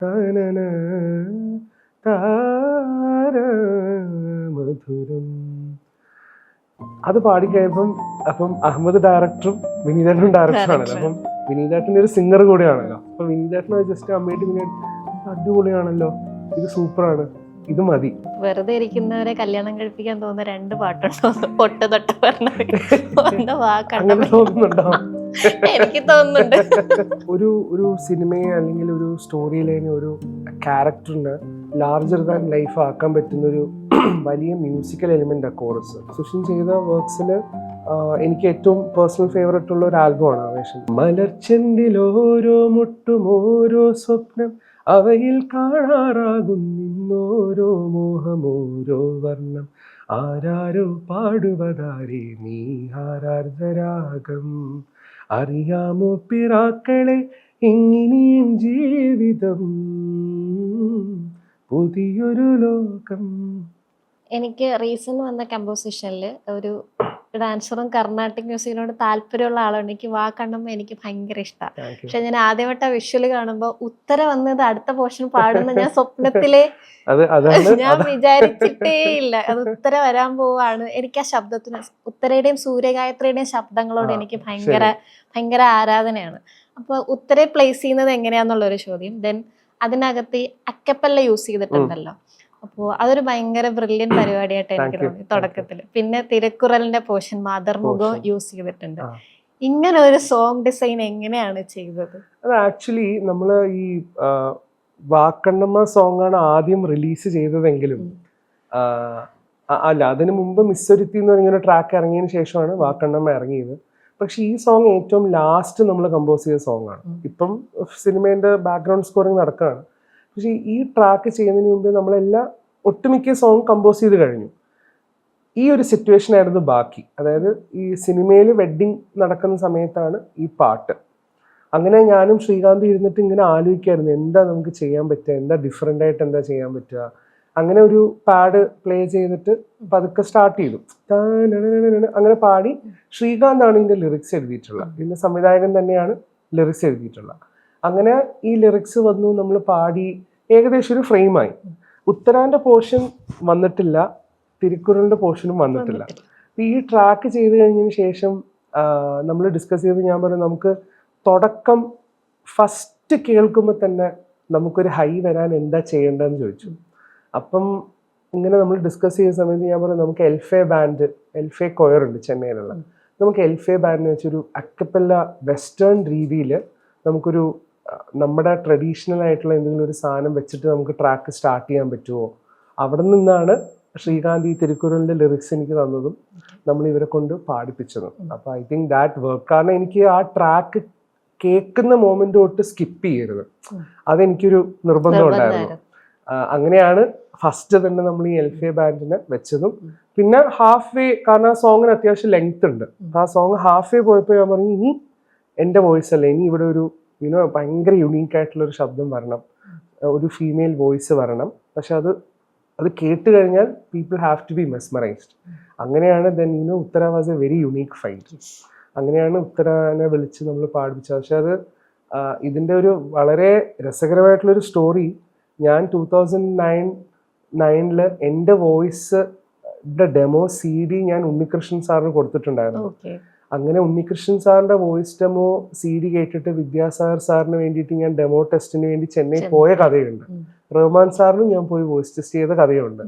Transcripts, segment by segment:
തനന താരമധുരം. അത് പാടിക്കഴിയുമ്പം അപ്പം അഹമ്മദ് ഡയറക്ടറും വിനീതേട്ടനും ഡയറക്ടറാണല്ലോ. അപ്പം വിനീതേട്ടൻ്റെ ഒരു സിംഗർ കൂടെയാണല്ലോ. അപ്പൊ വിനീതേട്ടനെ ജസ്റ്റ് അമ്മയിട്ട് അടിപൊളിയാണല്ലോ, ഇത് സൂപ്പറാണ്, ഇത് മതി. വെറുതെ ഇരിക്കുന്നവരെ കല്യാണം കഴിപ്പിക്കാൻ തോന്നുന്ന രണ്ട് പാട്ടുണ്ടോ? പൊട്ട് തൊട്ട് പറഞ്ഞ അങ്ങനെ തോന്നുന്നുണ്ടോ? എനിക്ക് തോന്നുന്നുണ്ട്. ഒരു സിനിമയെ അല്ലെങ്കിൽ ഒരു സ്റ്റോറി ലൈനെ ഒരു ക്യാരക്ടറിന് ലാർജർ ദാൻ ലൈഫ് ആക്കാൻ പറ്റുന്ന ഒരു വലിയ മ്യൂസിക്കൽ എലിമെന്റ് ആ കോറസ്. സുഷിൻ ചെയ്ത വർക്ക്സിൽ എനിക്ക് ഏറ്റവും പേഴ്സണൽ ഫേവറേറ്റ് ഉള്ള ഒരു ആൽബമാണ് ആവേശം. മലർച്ചെണ്ടിൽ ഓരോ മുട്ടും ഓരോ സ്വപ്നം, അവയിൽ കാണാറാകുന്നോരോ മോഹം ഓരോ വർണ്ണം, ആരാരോ പാടുവതാരേ നീ ആരാർദ്ധരാഗം, അറിയാമോ പിറാക്കളെ ഇങ്ങനെയും ജീവിതം, പുതിയൊരു ലോകം. എനിക്ക് റീസെന്റ് വന്ന കമ്പോസിഷനിൽ ഒരു ഡാൻസറും കർണാട്ടിക് മ്യൂസിക്കിനോട് താല്പര്യമുള്ള ആളാണ്. എനിക്ക് വാ കണ്ണുമ്പോൾ എനിക്ക് ഭയങ്കര ഇഷ്ടമാണ്. പക്ഷെ ഞാൻ ആദ്യമായിട്ട് ആ വിഷ്വല് കാണുമ്പോൾ ഉത്തര വന്നത് അടുത്ത പോർഷൻ പാടുന്ന ഞാൻ സ്വപ്നത്തിലെ ഞാൻ വിചാരിച്ചിട്ടേ ഇല്ല അത് ഉത്തര വരാൻ പോവാണ്. എനിക്ക് ആ ശബ്ദത്തിന് ഉത്തരയുടെയും സൂര്യഗായത്രിയുടെയും ശബ്ദങ്ങളോട് എനിക്ക് ഭയങ്കര ഭയങ്കര ആരാധനയാണ്. അപ്പൊ ഉത്തരെ പ്ലേസ് ചെയ്യുന്നത് എങ്ങനെയാന്നുള്ളൊരു ചോദ്യം. ദെൻ അതിനകത്ത് അക്കപ്പല്ല യൂസ് ചെയ്തിട്ടുണ്ടല്ലോ. അപ്പോൾ അതൊരു ഭയങ്കര ബ്രില്യൻ പരിപാടിയായിട്ട് എനിക്ക് തോന്നി തുടക്കത്തിൽ. പിന്നെ തിരുക്കുറലിന്റെ പോർഷൻ മാതർമുഖം യൂസ് ചെയ്തിട്ടുണ്ട്. ഇങ്ങനെ ഒരു സോങ് ഡിസൈൻ എങ്ങനെയാണ് ചെയ്തത്? അത് ആക്ച്വലി നമ്മള് ഈ വാക്കണ്ണമ്മ സോങ് ആണ് ആദ്യം റിലീസ് ചെയ്തതെങ്കിലും അല്ല, അതിനു മുമ്പ് മിസ്സൊരുത്തി എന്ന് പറഞ്ഞൊരു ട്രാക്ക് ഇറങ്ങിയതിന് ശേഷമാണ് വാക്കണ്ണമ്മ ഇറങ്ങിയത്. പക്ഷെ ഈ സോങ് ഏറ്റവും ലാസ്റ്റ് നമ്മൾ കമ്പോസ് ചെയ്ത സോങ് ആണ്. ഇപ്പം സിനിമേന്റെ ബാക്ക്ഗ്രൗണ്ട് സ്കോറിങ് നടക്കുകയാണ്. പക്ഷെ ഈ ട്രാക്ക് ചെയ്യുന്നതിന് മുമ്പ് നമ്മളെല്ലാം ഒട്ടുമിക്ക സോങ് കമ്പോസ് ചെയ്ത് കഴിഞ്ഞു. ഈ ഒരു സിറ്റുവേഷൻ ആയിരുന്നു ബാക്കി. അതായത് ഈ സിനിമയിൽ വെഡ്ഡിങ് നടക്കുന്ന സമയത്താണ് ഈ പാട്ട്. അങ്ങനെ ഞാനും ശ്രീകാന്ത് ഇരുന്നിട്ട് ഇങ്ങനെ ആലോചിക്കായിരുന്നു, എന്താ നമുക്ക് ചെയ്യാൻ പറ്റുക, എന്താ ഡിഫറെൻ്റ് ആയിട്ട് എന്താ ചെയ്യാൻ പറ്റുക. അങ്ങനെ ഒരു പാഡ് പ്ലേ ചെയ്തിട്ട് പതുക്കെ സ്റ്റാർട്ട് ചെയ്തു. അങ്ങനെ പാടി. ശ്രീകാന്താണ് ഇതിൻ്റെ ലിറിക്സ് എഴുതിയിട്ടുള്ളത്. ഇതിൻ്റെ സംവിധായകൻ തന്നെയാണ് ലിറിക്സ് എഴുതിയിട്ടുള്ളത്. അങ്ങനെ ഈ ലിറിക്സ് വന്നു, നമ്മൾ പാടി, ഏകദേശം ഒരു ഫ്രെയിമായി. ഉത്തരാന്റെ പോർഷൻ വന്നിട്ടില്ല, തിരുക്കുറലിന്റെ പോർഷനും വന്നിട്ടില്ല. ഈ ട്രാക്ക് ചെയ്ത് കഴിഞ്ഞതിന് ശേഷം നമ്മൾ ഡിസ്കസ് ചെയ്ത് ഞാൻ പറഞ്ഞു, നമുക്ക് തുടക്കം ഫസ്റ്റ് കേൾക്കുമ്പോൾ തന്നെ നമുക്കൊരു ഹൈ വരാൻ എന്താ ചെയ്യേണ്ടതെന്ന് ചോദിച്ചു. അപ്പം ഇങ്ങനെ നമ്മൾ ഡിസ്കസ് ചെയ്യുന്ന സമയത്ത് ഞാൻ പറഞ്ഞു, നമുക്ക് എൽഫെ ബാൻഡ്, എൽഫെ കൊയർ ഉണ്ട് ചെന്നൈയിലുള്ള, നമുക്ക് എൽഫെ ബാൻഡിനെ വെച്ചൊരു അക്കപ്പല്ല വെസ്റ്റേൺ രീതിയിൽ നമുക്കൊരു നമ്മുടെ ട്രഡീഷണൽ ആയിട്ടുള്ള എന്തെങ്കിലും ഒരു സാധനം വെച്ചിട്ട് നമുക്ക് ട്രാക്ക് സ്റ്റാർട്ട് ചെയ്യാൻ പറ്റുമോ. അവിടെ നിന്നാണ് ശ്രീകാന്ത് ഈ തിരുക്കുറലിൻ്റെ ലിറിക്സ് എനിക്ക് തന്നതും നമ്മൾ ഇവരെ കൊണ്ട് പാടിപ്പിച്ചതും. അപ്പോൾ ഐ തിങ്ക് ദാറ്റ് വർക്ക്. കാരണം എനിക്ക് ആ ട്രാക്ക് കേൾക്കുന്ന മൊമെന്റ് തൊട്ട് സ്കിപ്പ് ചെയ്യരുത്, അതെനിക്കൊരു നിർബന്ധം ഉണ്ടായിരുന്നു. അങ്ങനെയാണ് ഫസ്റ്റ് തന്നെ നമ്മൾ ഈ എൽഫെ ബാൻഡിനെ വെച്ചതും. പിന്നെ ഹാഫ് വേ, കാരണം ആ സോങ്ങിന് അത്യാവശ്യം ലെങ്ത് ഉണ്ട്. ആ സോങ് ഹാഫ് വേ പോയപ്പോൾ ഞാൻ പറഞ്ഞു, ഇനി എൻ്റെ വോയിസ് അല്ല, ഇനി ഇവിടെ ഒരു ഭയങ്കര യുണീക്ക് ആയിട്ടുള്ള ഒരു ശബ്ദം വരണം, ഒരു ഫീമെയിൽ വോയിസ് വരണം. പക്ഷെ അത് കേട്ട് കഴിഞ്ഞാൽ people have to be mesmerised. അങ്ങനെയാണ് then Uthara was a very unique fight. അങ്ങനെയാണ് ഉത്തരനെ വിളിച്ച് നമ്മൾ പാടിപ്പിച്ചത്. പക്ഷെ അത് ഇതിൻ്റെ ഒരു വളരെ രസകരമായിട്ടുള്ളൊരു സ്റ്റോറി. ഞാൻ 2009 എൻ്റെ വോയിസ് ഡെമോ CD ഞാൻ ഉണ്ണികൃഷ്ണൻ സാറിന് കൊടുത്തിട്ടുണ്ടായിരുന്നു. അങ്ങനെ ഉണ്ണികൃഷ്ണൻ സാറിന്റെ വോയിസ് ഡെമോ CD കേട്ടിട്ട് വിദ്യാസാഗർ സാറിന് വേണ്ടിയിട്ട് ഞാൻ ഡെമോ ടെസ്റ്റിന് വേണ്ടി ചെന്നൈ പോയ കഥയുണ്ട്. റഹ്മാൻ സാറിനും ഞാൻ പോയി വോയിസ് ടെസ്റ്റ് ചെയ്ത കഥയുണ്ട്.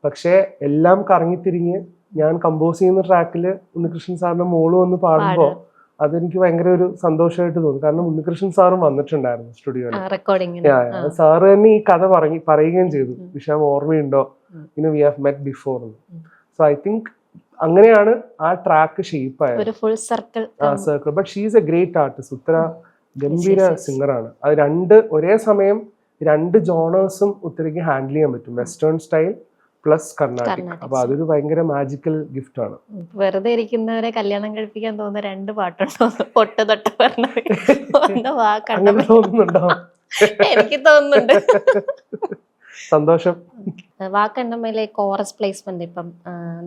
പക്ഷെ എല്ലാം കറങ്ങിത്തിരിഞ്ഞ് ഞാൻ കമ്പോസ് ചെയ്യുന്ന ട്രാക്കിൽ ഉണ്ണികൃഷ്ണൻ സാറിന്റെ മോള് വന്ന് പാടുമ്പോൾ അതെനിക്ക് ഭയങ്കര ഒരു സന്തോഷമായിട്ട് തോന്നി. കാരണം ഉണ്ണികൃഷ്ണൻ സാറും വന്നിട്ടുണ്ടായിരുന്നു സ്റ്റുഡിയോയിൽ. സാറ് തന്നെ ഈ കഥ പറയുകയും ചെയ്തു, വിഷയം ഓർമ്മയുണ്ടോ, we have met before. So I think അങ്ങനെയാണ് ആ ട്രാക്ക് ഷേപ്പ് ആയത്. Circle. But she is a great artist. Uthara ഗംഭീര സിംഗറാണ്. അത് ഒരേ സമയം രണ്ട് ജോണേഴ്സും ഉത്തരയ്ക്ക് ഹാൻഡിൽ ചെയ്യാൻ പറ്റും, വെസ്റ്റേൺ സ്റ്റൈൽ പ്ലസ് കർണാട്ടിക്. അപ്പൊ അതൊരു ഭയങ്കര മാജിക്കൽ ഗിഫ്റ്റ് ആണ്. വെറുതെ ഇരിക്കുന്നവരെ കല്യാണം കഴിപ്പിക്കാൻ തോന്നുന്ന രണ്ട് പാട്ടുണ്ടോ? പൊട്ട് തൊട്ട് അങ്ങനെ തോന്നുന്നുണ്ടോ? എനിക്ക് തോന്നുന്നുണ്ട്. സന്തോഷം. വാക്കണ്ണമ്മയിലെ കോറസ് പ്ലേസ്മെന്റ്, ഇപ്പം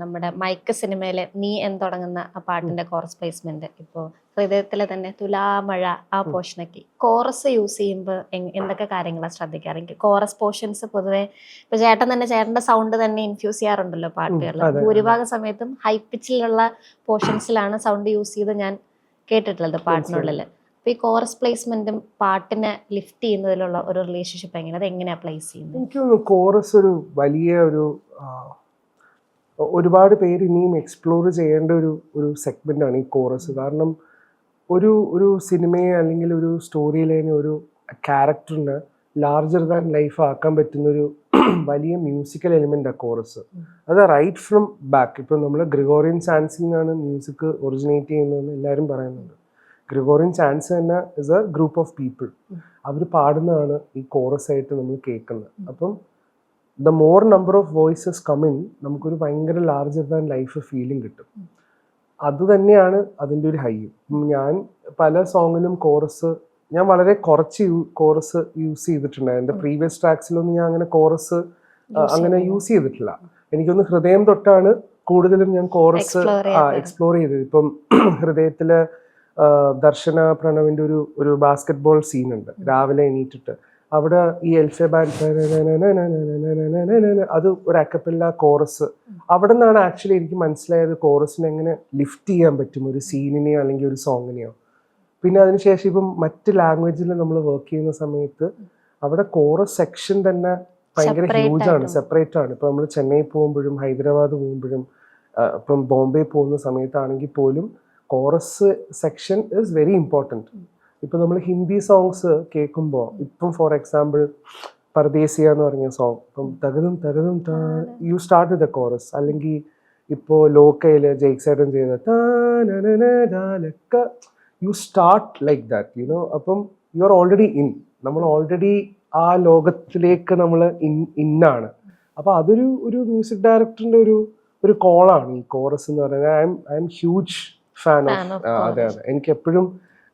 നമ്മുടെ മൈക്ക് സിനിമയിലെ നീ എന്ന് തുടങ്ങുന്ന ആ പാട്ടിന്റെ കോറസ് പ്ലേസ്മെന്റ് ഇപ്പോൾ ഹൃദയത്തിലെ തന്നെ തുലാമഴ ആ പോർഷനൊക്കെ കോറസ് യൂസ് ചെയ്യുമ്പോൾ എന്തൊക്കെ കാര്യങ്ങളാണ് ശ്രദ്ധിക്കാറ്? എനിക്ക് കോറസ് പോർഷൻസ് പൊതുവെ ഇപ്പൊ ചേട്ടൻ തന്നെ ചേട്ടന്റെ സൗണ്ട് തന്നെ ഇൻഫ്യൂസ് ചെയ്യാറുണ്ടല്ലോ പാട്ടുകളിൽ. ഭൂരിഭാഗം സമയത്തും ഹൈ പിച്ചിലുള്ള പോർഷൻസിലാണ് സൗണ്ട് യൂസ് ചെയ്ത് ഞാൻ കേട്ടിട്ടുള്ളത് പാട്ടിനുള്ളിൽ. അപ്പൊ ഈ കോറസ് പ്ലേസ്മെന്റും പാട്ടിനെ ലിഫ്റ്റ് ചെയ്യുന്നതിലുള്ള ഒരു റിലേഷൻഷിപ്പ് എങ്ങനെ, അത് എങ്ങനെയാ പ്ലേസ് ചെയ്യുന്നത്? എനിക്ക് തോന്നുന്നു കോറസ് ഒരു വലിയ ഒരുപാട് പേര് ഇനിയും എക്സ്പ്ലോർ ചെയ്യേണ്ട ഒരു സെഗ്മെന്റാണ് ഈ കോറസ്. കാരണം ഒരു സിനിമയെ അല്ലെങ്കിൽ ഒരു സ്റ്റോറി ലൈനെ ഒരു ക്യാരക്ടറിന് ലാർജർ ദാൻ ലൈഫ് ആക്കാൻ പറ്റുന്നൊരു വലിയ മ്യൂസിക്കൽ എലിമെൻ്റാണ് കോറസ്. അത് റൈറ്റ് ഫ്രം ബാക്ക്. ഇപ്പം നമ്മൾ ഗ്രിഗോറിയൻ ചാൻസിങ് ആണ് മ്യൂസിക് ഒറിജിനേറ്റ് ചെയ്യുന്നതെന്ന് എല്ലാവരും പറയുന്നുണ്ട്. ഗ്രിഗോറിയൻ ചാൻസ് തന്നെ is a group of people. അവർ പാടുന്നതാണ് ഈ കോറസ് ആയിട്ട് നമ്മൾ കേൾക്കുന്നത്. അപ്പം the more number of voices coming നമുക്കൊരു ഭയങ്കര ലാർജർ ദാൻ ലൈഫ് ഫീലിംഗ് കിട്ടും. അത് തന്നെയാണ് അതിൻ്റെ ഒരു ഹൈ. ഞാൻ പല സോങ്ങിലും കോറസ് ഞാൻ വളരെ കുറച്ച് കോറസ് യൂസ് ചെയ്തിട്ടുണ്ട്. എൻ്റെ പ്രീവിയസ് ട്രാക്സിലൊന്നും ഞാൻ അങ്ങനെ കോറസ് അങ്ങനെ യൂസ് ചെയ്തിട്ടില്ല. എനിക്കൊന്ന് ഹൃദയം തൊട്ടാണ് കൂടുതലും ഞാൻ കോറസ് എക്സ്പ്ലോർ ചെയ്തത്. ഇപ്പം ഹൃദയത്തില് ദർശന പ്രണവിൻ്റെ ഒരു ബാസ്കറ്റ് ബോൾ സീനുണ്ട്. രാവിലെ എണീറ്റിട്ട് അവിടെ ഈ എൽഫെ ബാൻഡ് അത് ഒരു അക്കപ്പല്ല കോറസ്. അവിടെ നിന്നാണ് ആക്ച്വലി എനിക്ക് മനസ്സിലായത് കോറസിനെ എങ്ങനെ ലിഫ്റ്റ് ചെയ്യാൻ പറ്റും ഒരു സീനിനെയോ അല്ലെങ്കിൽ ഒരു സോങ്ങിനെയോ. പിന്നെ അതിനുശേഷം ഇപ്പം മറ്റ് ലാംഗ്വേജിൽ നമ്മൾ വർക്ക് ചെയ്യുന്ന സമയത്ത് അവിടെ കോറസ് സെക്ഷൻ തന്നെ ഭയങ്കര ഹ്യൂജാണ്, സെപ്പറേറ്റ് ആണ്. ഇപ്പം നമ്മൾ ചെന്നൈ പോകുമ്പോഴും ഹൈദരാബാദ് പോകുമ്പോഴും ഇപ്പം ബോംബെ പോകുന്ന സമയത്താണെങ്കിൽ പോലും chorus section is very important. ഇപ്പം നമ്മൾ ഹിന്ദി സോങ്സ് കേൾക്കുമ്പോൾ ഇപ്പം ഫോർ എക്സാമ്പിൾ പർദേശിയ എന്ന് പറഞ്ഞ സോങ്, ഇപ്പം തകതും തകതും you start with a chorus. അല്ലെങ്കിൽ ഇപ്പോൾ ലോക്കയിൽ ജയ്ക്സേട്ടൻ ചെയ്ത you start like that, you know. അപ്പം യു ആർ ഓൾറെഡി ഇൻ, നമ്മൾ ഓൾറെഡി ആ ലോകത്തിലേക്ക് നമ്മൾ ഇന്നാണ്. അപ്പോൾ അതൊരു മ്യൂസിക് ഡയറക്ടറിൻ്റെ ഒരു കോളാണ് ഈ കോറസ് എന്ന് പറയുന്നത്. I M huge fan of. അതെ അതെ, എനിക്ക് എപ്പോഴും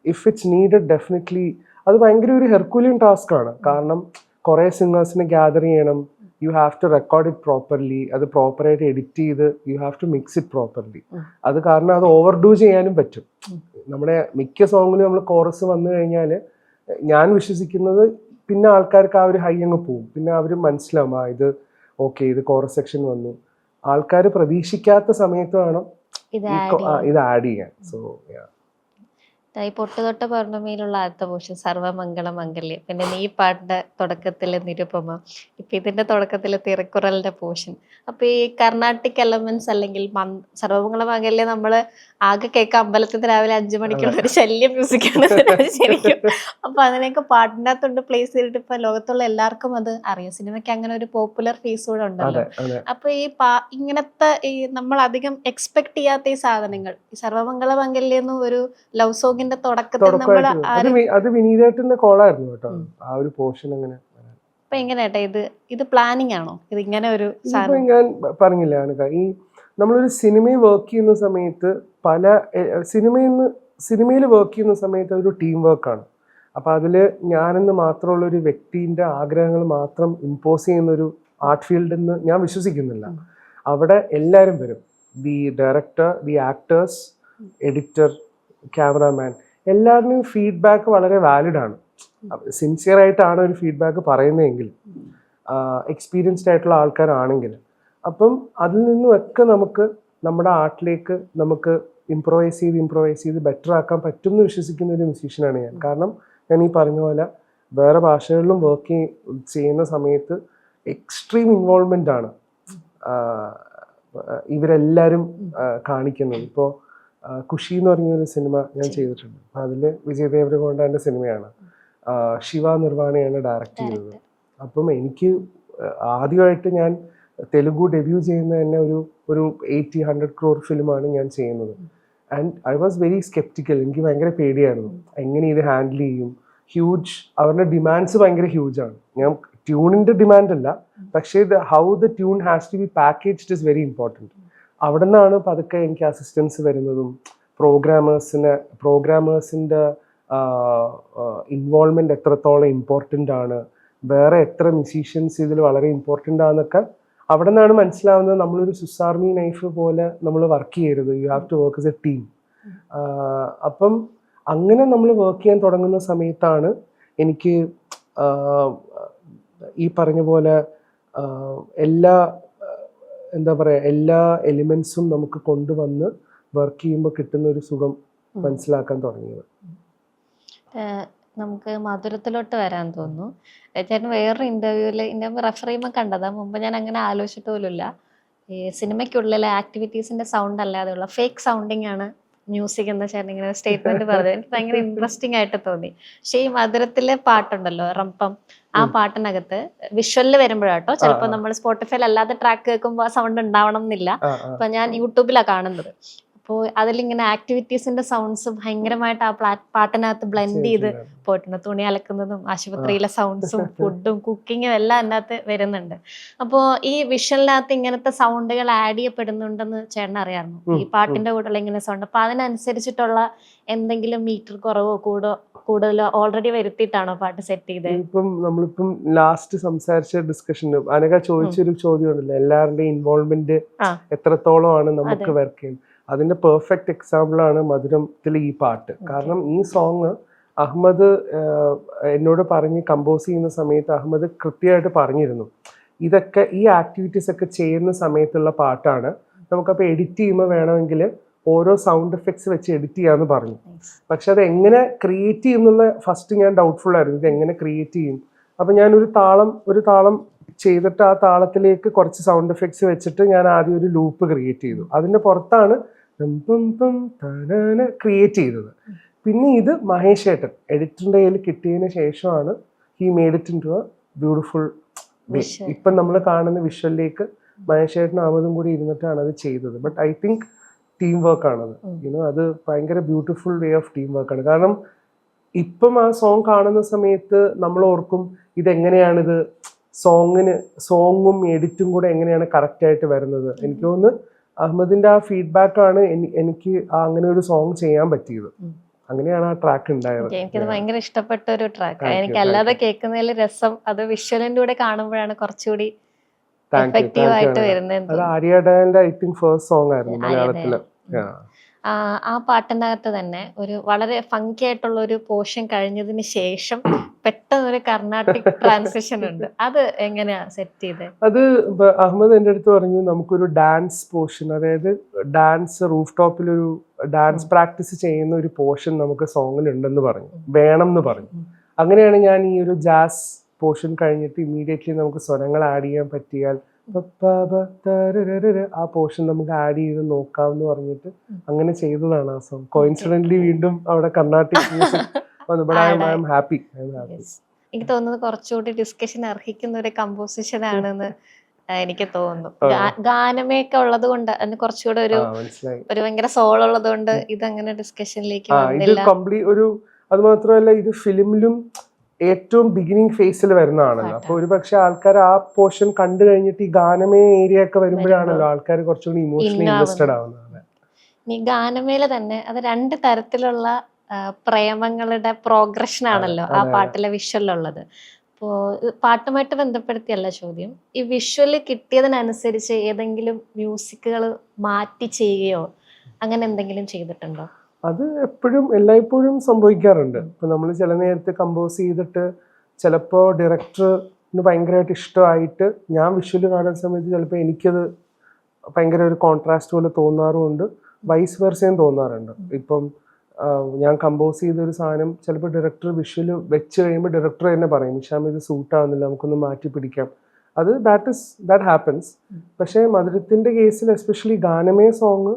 ഇഫ് ഇറ്റ്സ് നീഡഡ് ഡെഫിനറ്റ്ലി. അത് ഭയങ്കര ഒരു ഹെർക്കുലിയൻ ടാസ്ക് ആണ്. കാരണം കുറേ സിംഗേഴ്സിനെ ഗ്യാദർ ചെയ്യണം, you have to record it properly, അത് പ്രോപ്പറായിട്ട് എഡിറ്റ് ചെയ്ത് you have to mix it properly. അത് കാരണം അത് ഓവർഡൂ ചെയ്യാനും പറ്റും. നമ്മുടെ മിക്ക സോങ്ങിലും നമ്മൾ കോറസ് വന്നു കഴിഞ്ഞാൽ ഞാൻ വിശ്വസിക്കുന്നത് പിന്നെ ആൾക്കാർക്ക് ആ ഒരു ഹൈ അങ്ങ് പോവും. പിന്നെ അവർ മനസ്സിലാവും ഇത് ഓക്കെ, ഇത് കോറസ് സെക്ഷൻ വന്നു. ആൾക്കാർ പ്രതീക്ഷിക്കാത്ത സമയത്ത് വേണം ഇത് ആഡ് ചെയ്യാൻ. സോ ഈ പൊട്ടുതൊട്ട പൗർണമിയിലുള്ള ആദ്യത്തെ പോർഷൻ സർവമംഗള മംഗല്യം, പിന്നെ നീ പാട്ടിന്റെ തുടക്കത്തിലെ നിരുപമ, ഇപ്പൊ ഇതിന്റെ തുടക്കത്തിലെ തിരക്കുറലിന്റെ പോർഷൻ. അപ്പൊ ഈ കർണാട്ടിക് എലമെന്റ്സ് അല്ലെങ്കിൽ സർവമംഗള മംഗല്യം നമ്മള് ആകെ കേൾക്കാം അമ്പലത്തിൽ രാവിലെ 5 മണിക്കുള്ള ഒരു ശല്യ മ്യൂസിക്കാണ് ശരിക്കും. അപ്പൊ അതിനൊക്കെ പാട്ടിൻ്റെ അകത്തോണ്ട് പ്ലേസ് ചെയ്തിട്ട് ഇപ്പൊ ലോകത്തുള്ള എല്ലാവർക്കും അത് അറിയാം. സിനിമയ്ക്ക് അങ്ങനെ ഒരു പോപ്പുലർ ഫേസ് കൂടെ ഉണ്ടല്ലോ. അപ്പൊ ഈ ഇങ്ങനത്തെ ഈ നമ്മൾ അധികം എക്സ്പെക്ട് ചെയ്യാത്ത ഈ സാധനങ്ങൾ, ഈ സർവമംഗള മംഗല്യം എന്നും ഒരു ലവ് സോങ്ങിന്റെ തുടക്കത്തിൽ നമ്മൾ അത് വിനീതേട്ടന്റെ കോളായിരുന്നു കേട്ടോ ആ ഒരു പോർഷൻ. അങ്ങനെ അപ്പൊ എങ്ങനെയാട്ടെ ഇത് പ്ലാനിങ് ആണോ? ഇത് ഇങ്ങനെ ഒരു ഞാൻ പറഞ്ഞില്ല, ഈ നമ്മളൊരു സിനിമയിൽ വർക്ക് ചെയ്യുന്ന സമയത്ത് സിനിമയിൽ വർക്ക് ചെയ്യുന്ന സമയത്ത് ഒരു ടീം വർക്കാണ്. അപ്പം അതിൽ ഞാനെന്ന് മാത്രമുള്ള ഒരു വ്യക്തിൻ്റെ ആഗ്രഹങ്ങൾ മാത്രം ഇമ്പോസ് ചെയ്യുന്ന ഒരു ആർട്ട് ഫീൽഡിൽ നിന്ന് ഞാൻ വിശ്വസിക്കുന്നില്ല. അവിടെ എല്ലാവരും വരും. The director, the actors, editor, cameraman, എല്ലാവരുടെയും ഫീഡ്ബാക്ക് വളരെ വാലിഡ് ആണ്. സിൻസിയർ ആയിട്ടാണ് ഒരു ഫീഡ്ബാക്ക് പറയുന്നതെങ്കിൽ, എക്സ്പീരിയൻസ്ഡ് ആയിട്ടുള്ള ആൾക്കാരാണെങ്കിൽ. അപ്പം അതിൽ നിന്നുമൊക്കെ നമുക്ക് നമ്മുടെ ആർട്ടിലേക്ക് നമുക്ക് ഇംപ്രൊവൈസ് ചെയ്ത് ബെറ്റർ ആക്കാൻ പറ്റും എന്ന് വിശ്വസിക്കുന്ന ഒരു മ്യൂസീഷ്യനാണ് ഞാൻ. കാരണം ഞാൻ ഈ പറഞ്ഞ പോലെ വേറെ ഭാഷകളിലും വർക്ക് ചെയ്യുന്ന സമയത്ത് എക്സ്ട്രീം ഇൻവോൾവ്മെൻ്റ് ആണ് ഇവരെല്ലാവരും കാണിക്കുന്നത്. ഇപ്പോൾ ഖുഷി എന്ന് പറഞ്ഞൊരു സിനിമ ഞാൻ ചെയ്തിട്ടുണ്ട്. അതിൽ വിജയ് ദേവരകൊണ്ടാൻ്റെ സിനിമയാണ്. ശിവ നിർവാണയാണ് ഡയറക്റ്റ് ചെയ്തത്. അപ്പം എനിക്ക് ആദ്യമായിട്ട് ഞാൻ തെലുഗു ഡെബ്യൂ ചെയ്യുന്ന തന്നെ ഒരു 80-100 crore ഫിലിമാണ് ഞാൻ ചെയ്യുന്നത്. And I was very sceptical. എനിക്ക് ഭയങ്കര പേടിയായിരുന്നു എങ്ങനെ ഇത് ഹാൻഡിൽ ചെയ്യും. അവരുടെ ഡിമാൻഡ്സ് ഭയങ്കര ഹ്യൂജാണ്. ഞാൻ ട്യൂണിൻ്റെ ഡിമാൻഡ് അല്ല, പക്ഷേ how the tune has to be packaged is very important. അവിടെ നിന്നാണ് പതുക്കെ എനിക്ക് അസിസ്റ്റൻസ് വരുന്നതും പ്രോഗ്രാമേഴ്സിൻ്റെ ഇൻവോൾവ്മെൻറ്റ് എത്രത്തോളം ഇമ്പോർട്ടൻ്റ് ആണ്, വേറെ എത്ര മ്യൂസീഷ്യൻസ് ഇതിൽ വളരെ ഇമ്പോർട്ടൻ്റ് ആണെന്നൊക്കെ അവിടെ നിന്നാണ് മനസ്സിലാവുന്നത്. നമ്മളൊരു സ്വിസ് ആർമി നൈഫ് പോലെ നമ്മൾ വർക്ക് ചെയ്യരുത്. You have to work as a team. അപ്പം അങ്ങനെ നമ്മൾ വർക്ക് ചെയ്യാൻ തുടങ്ങുന്ന സമയത്താണ് എനിക്ക് ഈ പറഞ്ഞ പോലെ എല്ലാ എന്താ പറയുക എല്ലാ എലിമെൻസും നമുക്ക് കൊണ്ടുവന്ന് വർക്ക് ചെയ്യുമ്പോൾ കിട്ടുന്ന ഒരു സുഖം മനസ്സിലാക്കാൻ തുടങ്ങിയത്. നമുക്ക് മധുരത്തിലോട്ട് വരാൻ തോന്നുന്നു. ചേട്ടൻ വേറൊരു ഇന്റർവ്യൂവിൽ റെഫർ ചെയ്യുമ്പോൾ കണ്ടതാ, മുമ്പ് ഞാൻ അങ്ങനെ ആലോചിച്ചിട്ട് പോലുമില്ല. ഈ സിനിമയ്ക്കുള്ളിലെ ആക്ടിവിറ്റീസിന്റെ സൗണ്ട് അല്ലാതെയുള്ള ഫേക്ക് സൗണ്ടിങ് ആണ് മ്യൂസിക് എന്ന ചേട്ടൻ ഇങ്ങനെ സ്റ്റേറ്റ്മെന്റ് പറഞ്ഞത്. എനിക്ക് ഭയങ്കര ഇൻട്രസ്റ്റിംഗ് ആയിട്ട് തോന്നി. പക്ഷെ ഈ മധുരത്തിലെ പാട്ടുണ്ടല്ലോ റംപം, ആ പാട്ടിനകത്ത് വിഷ്വലിൽ വരുമ്പോഴാട്ടോ, ചിലപ്പോൾ നമ്മൾ സ്പോട്ടിഫൈയിൽ അല്ലാതെ ട്രാക്ക് കേൾക്കുമ്പോൾ ആ സൗണ്ട് ഉണ്ടാവണം എന്നില്ല. അപ്പൊ ഞാൻ യൂട്യൂബിലാണ് കാണുന്നത്. അപ്പോൾ അതിലിങ്ങനെ ആക്ടിവിറ്റീസിന്റെ സൗണ്ട്സ് ഭയങ്കരമായിട്ട് ആ പാട്ടിനകത്ത് ബ്ലെൻഡ് ചെയ്ത് പോയിട്ടുണ്ട്. തുണി അലക്കുന്നതും ആശുപത്രിയിലെ സൗണ്ട്സും ഫുഡും കുക്കിങ്ങും എല്ലാം അതിനകത്ത് വരുന്നുണ്ട്. അപ്പോൾ ഈ വിഷ്വലിനകത്ത് ഇങ്ങനത്തെ സൗണ്ടുകൾ ആഡ് ചെയ്യപ്പെടുന്നുണ്ടെന്ന് ചേട്ടൻ അറിയാമായിരുന്നു, ഈ പാട്ടിന്റെ കൂടെയുള്ള ഇങ്ങനെ സൗണ്ട്. അപ്പൊ അതിനനുസരിച്ചിട്ടുള്ള എന്തെങ്കിലും മീറ്റർ കുറവോ കൂടുതലോ ഓൾറെഡി വരുത്തിയിട്ടാണോ പാട്ട് സെറ്റ് ചെയ്തത്? നമ്മളിപ്പം ലാസ്റ്റ് സംസാരിച്ച ഡിസ്കഷന് അനഘ ചോദിച്ചൊരു ചോദ്യമുണ്ടല്ലോ, എല്ലാവരുടെയും ഇൻവോൾവ്മെന്റ് എത്രത്തോളമാണ് നമുക്ക് വർക്ക് ചെയ്യുന്നത്. അതിന്റെ പെർഫെക്റ്റ് എക്സാമ്പിൾ ആണ് മധുരത്തിൽ ഈ പാട്ട്. കാരണം ഈ സോങ് അഹമ്മദ് എന്നോട് പറഞ്ഞ് കമ്പോസ് ചെയ്യുന്ന സമയത്ത് അഹമ്മദ് കൃത്യമായിട്ട് പറഞ്ഞിരുന്നു, ഇതൊക്കെ ഈ ആക്ടിവിറ്റീസ് ഒക്കെ ചെയ്യുന്ന സമയത്തുള്ള പാട്ടാണ്, നമുക്കപ്പോൾ എഡിറ്റ് ചെയ്യുമ്പോൾ വേണമെങ്കിൽ ഓരോ സൗണ്ട് എഫക്ട്സ് വെച്ച് എഡിറ്റ് ചെയ്യാമെന്ന് പറഞ്ഞു. പക്ഷെ അത് എങ്ങനെ ക്രിയേറ്റ് ചെയ്യും എന്നുള്ള ഫസ്റ്റ് ഞാൻ ഡൗട്ട്ഫുൾ ആയിരുന്നു, ഇത് എങ്ങനെ ക്രിയേറ്റ് ചെയ്യും. അപ്പം ഞാൻ ഒരു താളം ചെയ്തിട്ട് ആ താളത്തിലേക്ക് കുറച്ച് സൗണ്ട് എഫക്ട്സ് വെച്ചിട്ട് ഞാൻ ആദ്യം ഒരു ലൂപ്പ് ക്രിയേറ്റ് ചെയ്തു. അതിൻ്റെ പുറത്താണ് ക്രിയേറ്റ് ചെയ്തത്. പിന്നെ ഇത് മഹേഷ് ഏട്ടൻ എഡിറ്ററിൻ്റെ കയ്യിൽ കിട്ടിയതിന് ശേഷമാണ് he made it into a beautiful way. ഇപ്പം നമ്മൾ കാണുന്ന വിഷ്വലിലേക്ക് മഹേഷ് ഏട്ടനും അഹമ്മദും കൂടി ഇരുന്നിട്ടാണ് അത് ചെയ്തത്. ബട്ട് ഐ തിങ്ക് ടീം വർക്കാണത്. അത് ഭയങ്കര ബ്യൂട്ടിഫുൾ വേ ഓഫ് ടീം വർക്കാണ്. കാരണം ഇപ്പം ആ സോങ് കാണുന്ന സമയത്ത് നമ്മൾ ഓർക്കും ഇതെങ്ങനെയാണിത് സോങ്ങും എഡിറ്റും കൂടെ എങ്ങനെയാണ് കറക്റ്റായിട്ട് വരുന്നത്. എനിക്ക് തോന്നുന്നു അഹമ്മദിന്റെ ആ ഫീഡ്ബാക്ക് ആണ് എനിക്ക് അങ്ങനെ ഒരു സോങ് ചെയ്യാൻ പറ്റിയത്. അങ്ങനെയാണ് ആ ട്രാക്ക് ഉണ്ടായത്. എനിക്കത് ഭയങ്കര ഇഷ്ടപ്പെട്ട ഒരു ട്രാക്ക്. എനിക്ക് അല്ലാതെ കേൾക്കുന്നതിൽ രസം അത് വിഷ്വലിന്റെ കൂടെ കാണുമ്പോഴാണ് കുറച്ചുകൂടി എഫക്റ്റീവ് ആയിട്ട് വരുന്നത്. അത് ആര്യയുടെ ഐ തിങ്ക് ഫസ്റ്റ് സോങ് ആയിരുന്നു മലയാളത്തില്. ആ പാട്ടിനകത്ത് തന്നെ ഒരു വളരെ ഫങ്കി ആയിട്ടുള്ള ഒരു പോർഷൻ കഴിഞ്ഞതിന് ശേഷം പെട്ടെന്നൊരു കർണാട്ടിക് ട്രാൻസിഷൻ ഉണ്ട്. അത് എങ്ങനെയാ സെറ്റ് ചെയ്തത്? അത് അഹമ്മദ് എൻ്റെ അടുത്ത് പറഞ്ഞു, നമുക്കൊരു ഡാൻസ് പോർഷൻ, അതായത് ഡാൻസ് റൂഫ് ടോപ്പിലൊരു ഡാൻസ് പ്രാക്ടീസ് ചെയ്യുന്ന ഒരു പോർഷൻ നമുക്ക് സോങ്ങിൽ ഉണ്ടെന്ന് പറഞ്ഞു, വേണം എന്ന് പറഞ്ഞു. അങ്ങനെയാണ് ഞാൻ ഈ ഒരു ജാസ് പോർഷൻ കഴിഞ്ഞിട്ട് ഇമ്മീഡിയറ്റ്ലി നമുക്ക് സ്വരങ്ങൾ ആഡ് ചെയ്യാൻ പറ്റിയാൽ ആ പോർഷൻ നമുക്ക് ആഡ് ചെയ്ത് നോക്കാമെന്ന് പറഞ്ഞിട്ട് അങ്ങനെ ചെയ്തതാണ് ആ സോങ്. കോയിൻസിഡന്റ്ലി വീണ്ടും അവിടെ കർണാട്ടിക് മ്യൂസിക് വന്നു. But I am happy. എനിക്ക് തോന്നുന്നത് കുറച്ചുകൂടി ഡിസ്കഷൻ അർഹിക്കുന്ന ഒരു കമ്പോസിഷൻ ആണെന്ന് എനിക്ക് തോന്നുന്നു. ഗാനമേയൊക്കെ ഉള്ളത് കൊണ്ട് അതിന് കുറച്ചുകൂടെ ഒരു ഭയങ്കര സോൾ ഉള്ളത് കൊണ്ട് ഇതങ്ങനെ ഡിസ്കഷനിലേക്ക് അത് മാത്രമല്ല ഇത് ഫിലിമിലും ഏറ്റവും ബിഗിനിങ് ഫേസിൽ വരുന്നതാണല്ലോ. അപ്പൊ ഒരുപക്ഷെ ആൾക്കാർ ആ പോർഷൻ കണ്ടു കഴിഞ്ഞിട്ട് ഈ ഗാനമേ ഏരിയ ഒക്കെ വരുമ്പോഴാണല്ലോ ആൾക്കാർ കുറച്ചുകൂടി ഇമോഷണലി ഇൻവെസ്റ്റഡ് ആവുന്നത്. ഈ ഗാനമേല തന്നെ അത് രണ്ട് തരത്തിലുള്ള പ്രേമങ്ങളുടെ പ്രോഗ്രഷൻ ആണല്ലോ ആ പാട്ടിലെ വിഷ്വലുള്ളത്. അപ്പോൾ പാട്ടുമായിട്ട് ബന്ധപ്പെടുത്തിയല്ല ചോദ്യം, ഈ വിഷ്വല് കിട്ടിയതിനനുസരിച്ച് ഏതെങ്കിലും മ്യൂസിക്കുകൾ മാറ്റി ചെയ്യുകയോ അങ്ങനെ എന്തെങ്കിലും ചെയ്തിട്ടുണ്ടോ? അത് എല്ലായ്പ്പോഴും സംഭവിക്കാറുണ്ട്. ഇപ്പൊ നമ്മൾ ചില നേരത്തെ കമ്പോസ് ചെയ്തിട്ട് ചിലപ്പോൾ ഡയറക്ടറിന് ഭയങ്കരമായിട്ട് ഇഷ്ടമായിട്ട് ഞാൻ വിഷ്വല് കാണുന്ന സമയത്ത് ചിലപ്പോൾ എനിക്കത് ഭയങ്കര ഒരു കോൺട്രാസ്റ്റ് പോലെ തോന്നാറുമുണ്ട്, വൈസ് വെർസയും തോന്നാറുണ്ട്. ഇപ്പം ഞാൻ കമ്പോസ് ചെയ്തൊരു സാധനം ചിലപ്പോൾ ഡയറക്ടർ വിഷ്വല് വെച്ച് കഴിയുമ്പോൾ ഡയറക്ടർ തന്നെ പറയും, നിഷാം ഇത് സൂട്ട് ആവുന്നില്ല, നമുക്കൊന്ന് മാറ്റി പിടിക്കാം. That happens. പക്ഷേ മധുരത്തിൻ്റെ കേസിൽ എസ്പെഷ്യലി ഗാനമേ സോങ്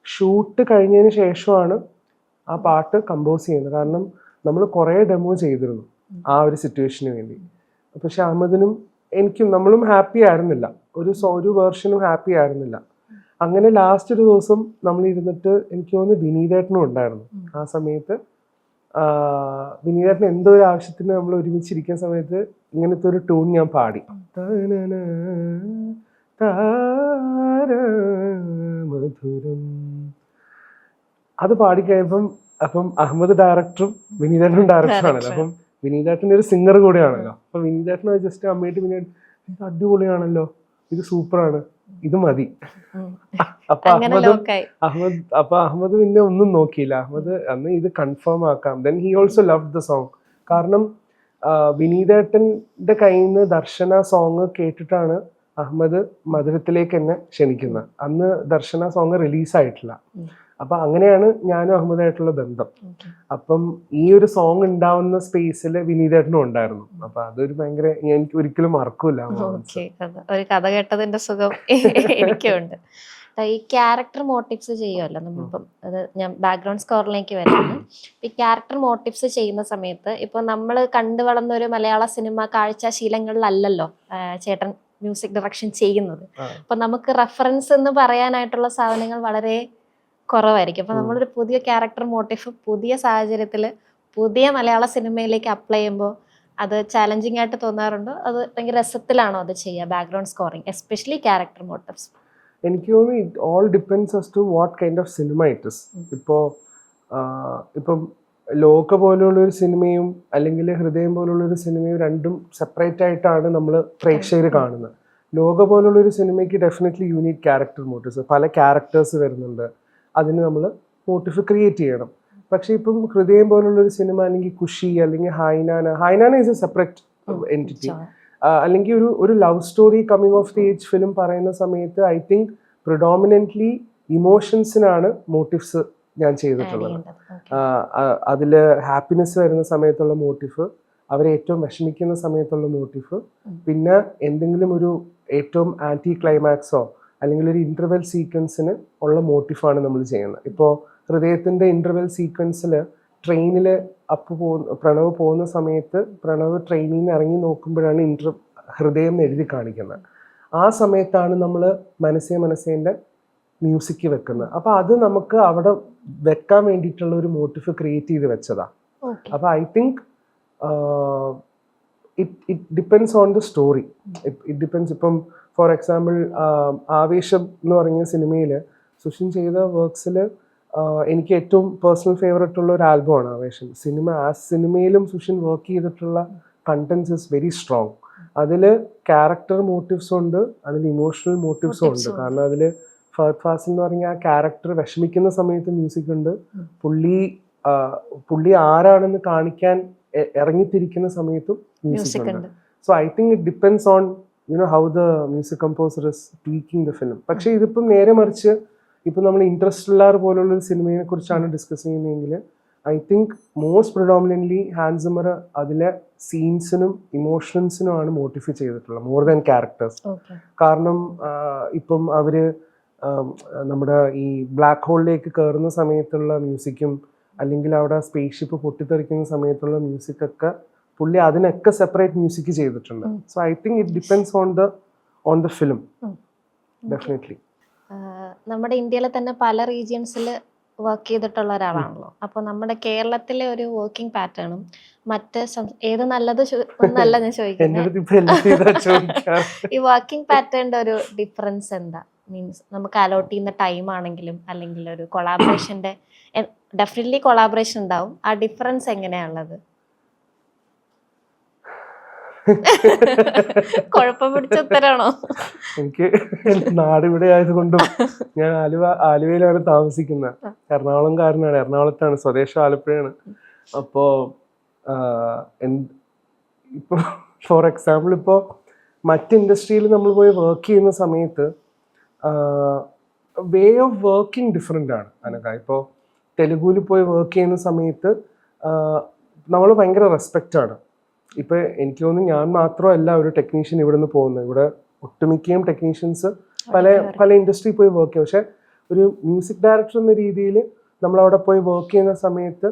ഷൂട്ട് കഴിഞ്ഞതിന് ശേഷമാണ് ആ പാട്ട് കമ്പോസ് ചെയ്യുന്നത്. കാരണം നമ്മൾ കുറേ ഡെമോ ചെയ്തിരുന്നു ആ ഒരു സിറ്റുവേഷന് വേണ്ടി. പക്ഷെ അഹമ്മദിനും എനിക്കും നമ്മളും ഹാപ്പി ആയിരുന്നില്ല, ഒരു വേർഷനും ഹാപ്പി ആയിരുന്നില്ല. അങ്ങനെ ലാസ്റ്റ് ഒരു ദിവസം നമ്മൾ ഇരുന്നിട്ട് എനിക്ക് തോന്നുന്നു വിനീതേട്ടനും ഉണ്ടായിരുന്നു ആ സമയത്ത്. വിനീതേട്ടൻ എന്തോ ഒരു ആവശ്യത്തിന് നമ്മൾ ഒരുമിച്ചിരിക്കുന്ന സമയത്ത് ഇങ്ങനത്തെ ഒരു ട്യൂൺ ഞാൻ പാടി, മധുരം. അത് പാടിക്കഴിയുമ്പം അപ്പം അഹമ്മദ് ഡയറക്ടറും വിനീതേട്ടനും ഡയറക്ടറാണല്ലോ. അപ്പം വിനീതേട്ടൻ്റെ ഒരു സിംഗർ കൂടെയാണല്ലോ. അപ്പം വിനീതേട്ടനെ ജസ്റ്റ് അമ്മയിട്ട് ഇത് അടിപൊളിയാണല്ലോ, ഇത് സൂപ്പറാണ്, ഇത് മതി. അപ്പൊ അങ്ങനെ ലോക്കായി. അഹമ്മദ് പിന്നെ ഒന്നും നോക്കിയില്ല. അഹമ്മദ് അന്ന് ഇത് കൺഫേം ആക്കാം. Then he also love the song. കാരണം വിനീതേട്ടന്റെ കയ്യിൽ നിന്ന് ദർശന സോങ് കേട്ടിട്ടാണ് അഹമ്മദ് മധുരത്തിലേക്ക് എന്നെ ക്ഷണിക്കുന്നത്. അന്ന് ദർശന സോങ് റിലീസായിട്ടില്ല. അപ്പൊ അങ്ങനെയാണ് ഞാനും അഹമ്മദായിട്ടുള്ള ബന്ധം. അപ്പം ഈ ഒരു സോങ് ഉണ്ടാവുന്ന സ്പേസിൽ വിനീതേട്ടനും ഉണ്ടായിരുന്നു. അപ്പൊ അതൊരു ഭയങ്കര, എനിക്ക് ഒരിക്കലും മറക്കൂല. ഒരു കഥ കേട്ടതിന്റെ സുഖം എനിക്കുണ്ട്. ഈ ക്യാരക്ടർ മോട്ടീവ്സ് ചെയ്യുമല്ലോ നമ്മളിപ്പം, അത് ഞാൻ ബാക്ക്ഗ്രൗണ്ട് സ്കോറിലേക്ക് വരുന്നത്. ഈ ക്യാരക്ടർ മോട്ടീവ്സ് ചെയ്യുന്ന സമയത്ത് ഇപ്പൊ നമ്മൾ കണ്ടു വളർന്ന ഒരു മലയാള സിനിമ കാഴ്ചശീലങ്ങളിലല്ലല്ലോ ചേട്ടൻ മ്യൂസിക് ഡയറക്ഷൻ ചെയ്യുന്നത്. അപ്പൊ നമുക്ക് റെഫറൻസ് എന്ന് പറയാനായിട്ടുള്ള സാധനങ്ങൾ വളരെ കുറവായിരിക്കും. അപ്പൊ നമ്മളൊരു പുതിയ ക്യാരക്ടർ മോട്ടീവ് പുതിയ സാഹചര്യത്തിൽ പുതിയ മലയാള സിനിമയിലേക്ക് അപ്ലൈ ചെയ്യുമ്പോൾ അത് ചാലഞ്ചിങ് ആയിട്ട് തോന്നാറുണ്ടോ? അത് ഭയങ്കര രസത്തിലാണോ അത് ചെയ്യുക, background scoring, especially character motives? എനിക്ക് തോന്നുന്നു it all depends as to what kind of cinema it is. ഇപ്പം ലോക പോലുള്ള ഒരു സിനിമയും അല്ലെങ്കിൽ ഹൃദയം പോലുള്ള ഒരു സിനിമയും രണ്ടും സെപ്പറേറ്റ് ആയിട്ടാണ് നമ്മൾ പ്രേക്ഷകർ കാണുന്നത്. ലോക പോലുള്ള ഒരു സിനിമയ്ക്ക് ഡെഫിനറ്റ്ലി യൂണിക് ക്യാരക്ടർ മോട്ടീവ്സ്, പല ക്യാരക്ടേഴ്സ് വരുന്നുണ്ട്, അതിന് നമ്മൾ മോട്ടീവ് ക്രിയേറ്റ് ചെയ്യണം. പക്ഷെ ഇപ്പം ഹൃദയം പോലുള്ള ഒരു സിനിമ അല്ലെങ്കിൽ ഖുഷി അല്ലെങ്കിൽ ഹൈനാന ഈസ് എ സെപ്പറേറ്റ് എൻറ്റിറ്റി. അല്ലെങ്കിൽ ഒരു love story coming of the age film പറയുന്ന സമയത്ത് ഐ തിങ്ക് പ്രിഡോമിനൻ്റ്ലി ഇമോഷൻസിനാണ് മോട്ടീവ്സ് ഞാൻ ചെയ്തിട്ടുള്ളത്. അതിൽ ഹാപ്പിനെസ് വരുന്ന സമയത്തുള്ള മോട്ടീവ്, അവരെ ഏറ്റവും വിഷമിക്കുന്ന സമയത്തുള്ള മോട്ടീവ്, പിന്നെ എന്തെങ്കിലും ഒരു ഏറ്റവും ആൻറ്റി ക്ലൈമാക്സോ അല്ലെങ്കിൽ ഒരു ഇൻ്റർവെൽ സീക്വൻസിന് ഉള്ള മോട്ടീവാണ് നമ്മൾ ചെയ്യുന്നത്. ഇപ്പോൾ ഹൃദയത്തിൻ്റെ ഇൻ്റർവെൽ സീക്വൻസിൽ ട്രെയിനിൽ പ്രണവ് പോകുന്ന സമയത്ത് പ്രണവ് ട്രെയിനിൽ നിന്ന് ഇറങ്ങി നോക്കുമ്പോഴാണ് ഹൃദയം എഴുതി കാണിക്കുന്നത്. ആ സമയത്താണ് നമ്മൾ മനസ്സേൻ്റെ മ്യൂസിക് വെക്കുന്നത്. അപ്പോൾ അത് നമുക്ക് അവിടെ വെക്കാൻ വേണ്ടിയിട്ടുള്ള ഒരു മോട്ടീവ് ക്രിയേറ്റ് ചെയ്ത് വെച്ചതാണ്. അപ്പോൾ I think it depends on the story. It depends. ഇപ്പം ഫോർ എക്സാമ്പിൾ ആവേശം എന്ന് പറഞ്ഞ സിനിമയിൽ സുഷിൻ ചെയ്ത വർക്ക്സിൽ എനിക്ക് ഏറ്റവും പേഴ്സണൽ ഫേവറേറ്റ് ഉള്ള ഒരു ആൽബമാണ് ആവേശം. സിനിമയിലും സുഷിൻ വർക്ക് ചെയ്തിട്ടുള്ള കണ്ടന്റ്സ് ഇസ് വെരി സ്ട്രോങ്. അതിൽ ക്യാരക്ടർ മോട്ടീവ്സും ഉണ്ട്, അതിൽ ഇമോഷണൽ മോട്ടീവ്സും ഉണ്ട്. കാരണം അതിൽ ഫഹദ് ഫാസിൽ എന്ന് പറഞ്ഞ ആ ക്യാരക്ടർ വിഷമിക്കുന്ന സമയത്ത് മ്യൂസിക് ഉണ്ട്, പുള്ളി ആരാണെന്ന് കാണിക്കാൻ ഇറങ്ങിത്തിരിക്കുന്ന സമയത്തും മ്യൂസിക് ഉണ്ട്. So I think it depends on how the music composer is tweaking the film. പക്ഷേ ഇതിപ്പം നേരെ മറിച്ച് ഇപ്പം നമ്മൾ ഇൻട്രസ്റ്റെല്ലാർ പോലുള്ള ഒരു സിനിമയെ കുറിച്ചാണ് ഡിസ്കസ് ചെയ്യുന്നതെങ്കിൽ I think most predominantly Hans Zimmer അതിലെ സീൻസിനും ഇമോഷൻസിനുമാണ് മോട്ടിഫൈ ചെയ്തിട്ടുള്ളത് മോർ ദാൻ ക്യാരക്ടേഴ്സ്. കാരണം ഇപ്പം അവര് നമ്മുടെ ഈ ബ്ലാക്ക് ഹോളിലേക്ക് കയറുന്ന സമയത്തുള്ള മ്യൂസിക്കും അല്ലെങ്കിൽ അവിടെ സ്പേസ് ഷിപ്പ് പൊട്ടിത്തെറിക്കുന്ന സമയത്തുള്ള മ്യൂസിക് ഒക്കെ പുള്ളി അതിനൊക്കെ സെപ്പറേറ്റ് മ്യൂസിക് ചെയ്തിട്ടുണ്ട്. So I think it depends on the film definitely. നമ്മുടെ ഇന്ത്യയിലെ തന്നെ പല റീജിയൻസിൽ വർക്ക് ചെയ്തിട്ടുള്ള ഒരാളാണല്ലോ. അപ്പോൾ നമ്മുടെ കേരളത്തിലെ ഒരു വർക്കിംഗ് പാറ്റേണും മറ്റ് ഏത് നല്ലത് ഒന്നല്ല ഞാൻ ചോദിക്കുന്നത്, ഈ വർക്കിംഗ് പാറ്റേണിന്റെ ഒരു ഡിഫറൻസ് എന്താ? മീൻസ് നമുക്ക് അലോട്ട് ചെയ്യുന്ന ടൈം ആണെങ്കിലും അല്ലെങ്കിൽ ഒരു കൊളാബറേഷന്റെ, ഡെഫിനറ്റ്ലി കൊളാബറേഷൻ ഉണ്ടാവും, ആ ഡിഫറൻസ് എങ്ങനെയാണുള്ളത്? കുഴപ്പം പിടിച്ച ഉത്തരാണോ? എനിക്ക് നാട് ഇവിടെ ആയതുകൊണ്ടും ഞാൻ ആലുവയിലാണ് താമസിക്കുന്നത്. എറണാകുളംകാരനാണ്, എറണാകുളത്താണ്, സ്വദേശം ആലപ്പുഴയാണ്. അപ്പോ ഇപ്പൊ ഫോർ എക്സാമ്പിൾ ഇപ്പോൾ മറ്റ് ഇൻഡസ്ട്രിയിൽ നമ്മൾ പോയി വർക്ക് ചെയ്യുന്ന സമയത്ത് വേ ഓഫ് വർക്കിംഗ് ഡിഫറെൻ്റ് ആണ്. അനക്ക ഇപ്പോൾ തെലുഗുവിൽ പോയി വർക്ക് ചെയ്യുന്ന സമയത്ത് നമ്മൾ ഭയങ്കര റെസ്പെക്റ്റാണ്. ഇപ്പം എനിക്ക് തോന്നുന്നു ഞാൻ മാത്രമല്ല ഒരു ടെക്നീഷ്യൻ ഇവിടെ നിന്ന് പോകുന്നത്, ഇവിടെ ഒട്ടുമിക്കയും ടെക്നീഷ്യൻസ് പല ഇൻഡസ്ട്രിയിൽ പോയി വർക്ക് ചെയ്യും. പക്ഷെ ഒരു മ്യൂസിക് ഡയറക്ടർ എന്ന രീതിയിൽ നമ്മളവിടെ പോയി വർക്ക് ചെയ്യുന്ന സമയത്ത്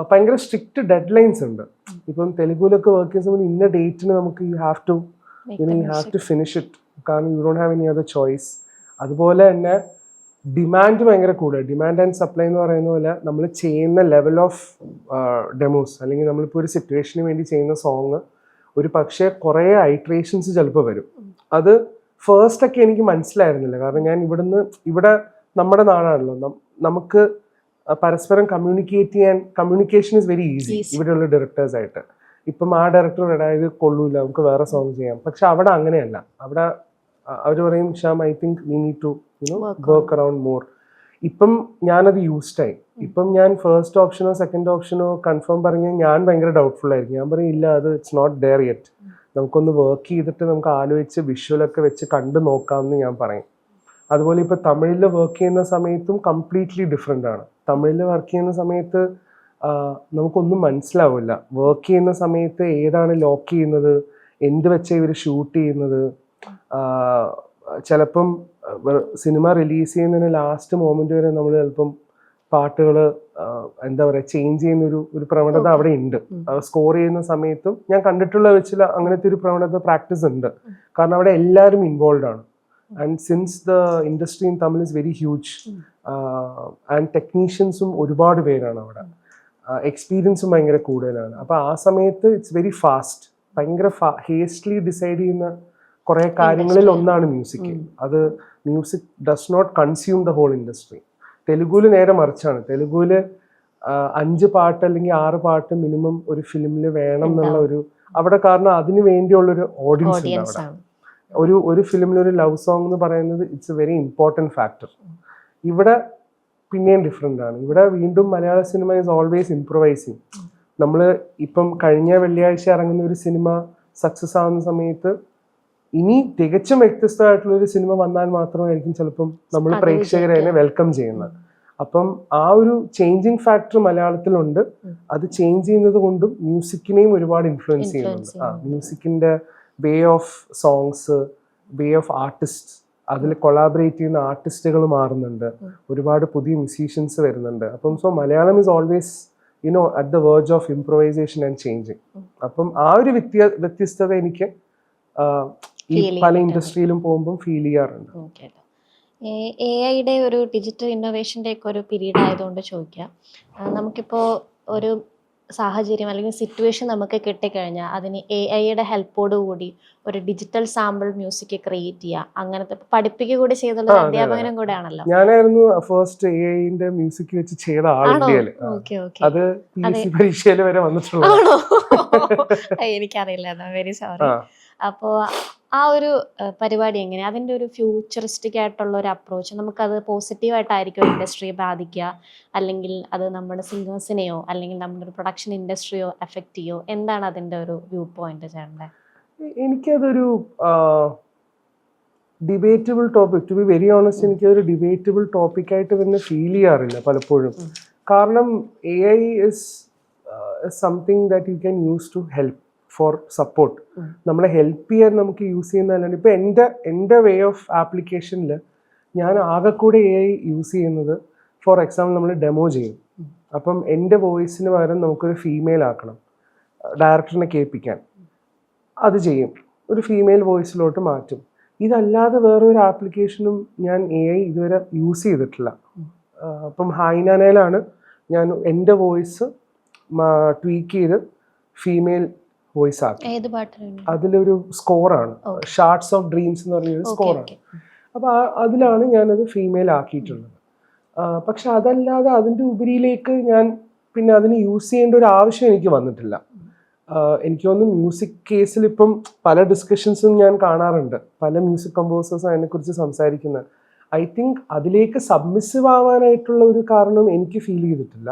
ഭയങ്കര സ്ട്രിക്റ്റ് ഡെഡ് ലൈൻസ് ഉണ്ട്. ഇപ്പം തെലുഗുവിലൊക്കെ വർക്ക് ചെയ്യുന്ന സമയത്ത് ഇന്ന ഡേറ്റിന് നമുക്ക് you have to finish it, കാരണം you don't have any other choice. അതുപോലെ തന്നെ ഡിമാൻഡ് ഭയങ്കര കൂടുതൽ, ഡിമാൻഡ് ആൻഡ് സപ്ലൈ എന്ന് പറയുന്ന പോലെ നമ്മൾ ചെയ്യുന്ന ലെവൽ ഓഫ് ഡെമോസ് അല്ലെങ്കിൽ നമ്മളിപ്പോൾ ഒരു സിറ്റുവേഷന് വേണ്ടി ചെയ്യുന്ന സോങ് ഒരു പക്ഷേ കുറേ ഐട്രേഷൻസ് ചിലപ്പോൾ വരും. അത് ഫേസ്റ്റൊക്കെ എനിക്ക് മനസ്സിലായിരുന്നില്ല, കാരണം ഞാൻ ഇവിടെ നമ്മുടെ നാടാണല്ലോ, നമുക്ക് പരസ്പരം കമ്മ്യൂണിക്കേഷൻ ഇസ് വെരി ഈസി ഇവിടെയുള്ള ഡയറക്ടേഴ്സായിട്ട്. ഇപ്പം ആ ഡയറക്ടർ അതായത് കൊള്ളൂല, നമുക്ക് വേറെ സോങ് ചെയ്യാം. പക്ഷെ അവിടെ അങ്ങനെയല്ല, അവിടെ അവർ പറയും Shyam I think we need to work around more. ഇപ്പം ഞാനത് യൂസ്ഡായി. ഇപ്പം ഞാൻ ഫസ്റ്റ് ഓപ്ഷനോ സെക്കൻഡ് ഓപ്ഷനോ കൺഫേം പറഞ്ഞാൽ ഞാൻ ഭയങ്കര ഡൗട്ട്ഫുൾ ആയിരിക്കും. ഞാൻ പറയും ഇല്ല, അത് ഇറ്റ്സ് നോട്ട് ദെയർ യെറ്റ്, നമുക്കൊന്ന് വർക്ക് ചെയ്തിട്ട് നമുക്ക് ആലോചിച്ച് വിഷ്വലൊക്കെ വെച്ച് കണ്ടു നോക്കാമെന്ന് ഞാൻ പറയും. അതുപോലെ ഇപ്പോൾ തമിഴിൽ വർക്ക് ചെയ്യുന്ന സമയത്തും കംപ്ലീറ്റ്ലി ഡിഫറെൻ്റ് ആണ്. തമിഴിൽ വർക്ക് ചെയ്യുന്ന സമയത്ത് നമുക്കൊന്നും മനസ്സിലാവില്ല. വർക്ക് ചെയ്യുന്ന സമയത്ത് ഏതാണ് ലോക്ക് ചെയ്യുന്നത്, എന്ത് വെച്ചാൽ ഇവർ ഷൂട്ട് ചെയ്യുന്നത്. ചിലപ്പം സിനിമ റിലീസ് ചെയ്യുന്നതിന് ലാസ്റ്റ് മൊമെന്റ് വരെ നമ്മൾ ചിലപ്പം പാട്ടുകൾ എന്താ പറയുക ചേഞ്ച് ചെയ്യുന്ന ഒരു പ്രവണത അവിടെ ഉണ്ട്. സ്കോർ ചെയ്യുന്ന സമയത്തും ഞാൻ കണ്ടിട്ടുള്ള വെച്ചിൽ അങ്ങനത്തെ ഒരു പ്രവണത പ്രാക്ടീസ് ഉണ്ട്. കാരണം അവിടെ എല്ലാവരും ഇൻവോൾവ് ആണ്. And since the industry in Tamil is very huge and ടെക്നീഷ്യൻസും ഒരുപാട് പേരാണ് അവിടെ. എക്സ്പീരിയൻസും ഭയങ്കര കൂടുതലാണ്. അപ്പോൾ ആ സമയത്ത് ഇറ്റ്സ് വെരി ഫാസ്റ്റ്, ഭയങ്കര ഹേസ്റ്റ്ലി ഡിസൈഡ് ചെയ്യുന്ന കുറേ കാര്യങ്ങളിൽ ഒന്നാണ് മ്യൂസിക്. അത് music does not consume the whole industry. തെലുഗുവിൽ നേരെ മറിച്ചാണ്. തെലുഗുവിൽ 5 പാട്ട് അല്ലെങ്കിൽ 6 പാട്ട് മിനിമം ഒരു ഫിലിമിൽ വേണം എന്നുള്ള ഒരു അവിടെ, കാരണം അതിന് വേണ്ടിയുള്ളൊരു ഓഡിയൻസ് ഉണ്ട് അവിടെ. ഒരു ഫിലിമിൽ ഒരു ലവ് സോങ് എന്ന് പറയുന്നത് it's A very important factor. ഇവിടെ പിന്നെയും ഡിഫറെൻ്റ് ആണ്. ഇവിടെ വീണ്ടും മലയാള സിനിമ ഈസ് ഓൾവേസ് ഇംപ്രവൈസിങ്. നമ്മൾ ഇപ്പം കഴിഞ്ഞ വെള്ളിയാഴ്ച ഇറങ്ങുന്ന ഒരു സിനിമ സക്സസ് ആവുന്ന സമയത്ത് ഇനി തികച്ചും വ്യത്യസ്തമായിട്ടുള്ള ഒരു സിനിമ വന്നാൽ മാത്രമായിരിക്കും ചിലപ്പം നമ്മൾ പ്രേക്ഷകരെ അതിനെ വെൽക്കം ചെയ്യുന്നത്. അപ്പം ആ ഒരു ചേഞ്ചിങ് ഫാക്ടർ മലയാളത്തിലുണ്ട്. അത് ചേഞ്ച് ചെയ്യുന്നത് കൊണ്ടും മ്യൂസിക്കിനെയും ഒരുപാട് ഇൻഫ്ലുവൻസ് ചെയ്യുന്നുണ്ട്. മ്യൂസിക്കിന്റെ way of songs, way of artist, അതിൽ കൊളാബറേറ്റ് ചെയ്യുന്ന ആർട്ടിസ്റ്റുകൾ മാറുന്നുണ്ട്. ഒരുപാട് പുതിയ മ്യൂസീഷ്യൻസ് വരുന്നുണ്ട്. അപ്പം so Malayalam is always at the verge of improvisation and changing. അപ്പം ആ ഒരു വ്യത്യസ്തത എനിക്ക് ഈ പല ഇൻഡസ്ട്രിയിലും പോകുമ്പോൾ ഫീൽ ചെയ്യാറുണ്ട്. AI ഒരു ഡിജിറ്റൽ ഇന്നോവേഷൻ്റെ ഒക്കെ ഒരു പീരീഡ് ആയതുകൊണ്ട് ചോദിക്കാം, നമുക്കിപ്പോൾ ഒരു സാഹചര്യം അല്ലെങ്കിൽ സിറ്റുവേഷൻ നമുക്ക് കിട്ടിക്കഴിഞ്ഞാൽ അതിന് AI ഹെൽപ്പോട് കൂടി ഒരു ഡിജിറ്റൽ സാമ്പിൾ മ്യൂസിക് ക്രിയേറ്റ് ചെയ്യുക, അങ്ങനത്തെ പഠിപ്പിക്കുക കൂടി ചെയ്തുള്ള അധ്യാപകനും കൂടെ ആണല്ലോ. ഞാനായിരുന്നു ഫസ്റ്റ് AI മ്യൂസിക് വെച്ച് ചെയ്ത ആൾ ഇന്ത്യയില്. അത് PSC പരീക്ഷയിൽ വരെ വന്നിട്ടുള്ളൂ. എനിക്കറിയില്ല, വെരി സോറി. അപ്പോൾ ആ ഒരു പരിപാടി എങ്ങനെ, അതിൻ്റെ ഒരു ഫ്യൂച്ചറിസ്റ്റിക് ആയിട്ടുള്ള ഒരു അപ്രോച്ച്, നമുക്കത് പോസിറ്റീവായിട്ടായിരിക്കും ഇൻഡസ്ട്രിയെ ബാധിക്കുക, അല്ലെങ്കിൽ അത് നമ്മുടെ സിംഗേഴ്സിനെയോ അല്ലെങ്കിൽ നമ്മുടെ ഒരു പ്രൊഡക്ഷൻ ഇൻഡസ്ട്രിയോ എഫക്റ്റ് ചെയ്യോ, എന്താണ് അതിൻ്റെ ഒരു വ്യൂ പോയിന്റ് ചേട്ടൻ്റെ? എനിക്കതൊരു debatable topic, to be very honest, എനിക്കതൊരു ഡിബേറ്റബിൾ ടോപ്പിക്കായിട്ട് തന്നെ ഫീൽ ചെയ്യാറില്ല പലപ്പോഴും. കാരണം AI is something that you can use to help for support. നമ്മളെ ഹെൽപ്പ് ചെയ്യാൻ നമുക്ക് യൂസ് ചെയ്യുന്നതല്ലാണ്ട് ഇപ്പം എൻ്റെ വേ ഓഫ് ആപ്ലിക്കേഷനിൽ ഞാൻ ആകെ കൂടെ AI യൂസ് ചെയ്യുന്നത്, ഫോർ എക്സാമ്പിൾ നമ്മൾ ഡെമോ ചെയ്യും. അപ്പം എൻ്റെ വോയിസിന് പകരം നമുക്കൊരു ഫീമെയിൽ ആക്കണം, ഡയറക്ടറിനെ കേൾപ്പിക്കാൻ, അത് ചെയ്യും, ഒരു ഫീമെയിൽ വോയിസിലോട്ട് മാറ്റും. ഇതല്ലാതെ വേറൊരു ആപ്ലിക്കേഷനും ഞാൻ AI ഇതുവരെ യൂസ് ചെയ്തിട്ടില്ല. അപ്പം ഹൈനാനയിലാണ് ഞാൻ എൻ്റെ വോയിസ് ട്വീക്ക് ചെയ്ത് ഫീമെയിൽ വോയിസ് ആക്കി. അതിലൊരു സ്കോറാണ്, ഷാർട്സ് ഓഫ് ഡ്രീംസ് എന്ന് പറഞ്ഞൊരു സ്കോറാണ്. അപ്പോൾ അതിലാണ് ഞാനത് ഫീമെയിൽ ആക്കിയിട്ടുള്ളത്. പക്ഷെ അതല്ലാതെ അതിൻ്റെ ഉപരിയിലേക്ക് ഞാൻ പിന്നെ അതിന് യൂസ് ചെയ്യേണ്ട ഒരു ആവശ്യം എനിക്ക് വന്നിട്ടില്ല. എനിക്ക് തോന്നുന്നു മ്യൂസിക് കേസിൽ ഇപ്പം പല ഡിസ്കഷൻസും ഞാൻ കാണാറുണ്ട്, പല മ്യൂസിക് കമ്പോസേഴ്സും അതിനെക്കുറിച്ച് സംസാരിക്കുന്നത്. ഐ തിങ്ക് അതിലേക്ക് സബ്മിസീവ് ആവാനായിട്ടുള്ള ഒരു കാരണം എനിക്ക് ഫീൽ ചെയ്തിട്ടില്ല.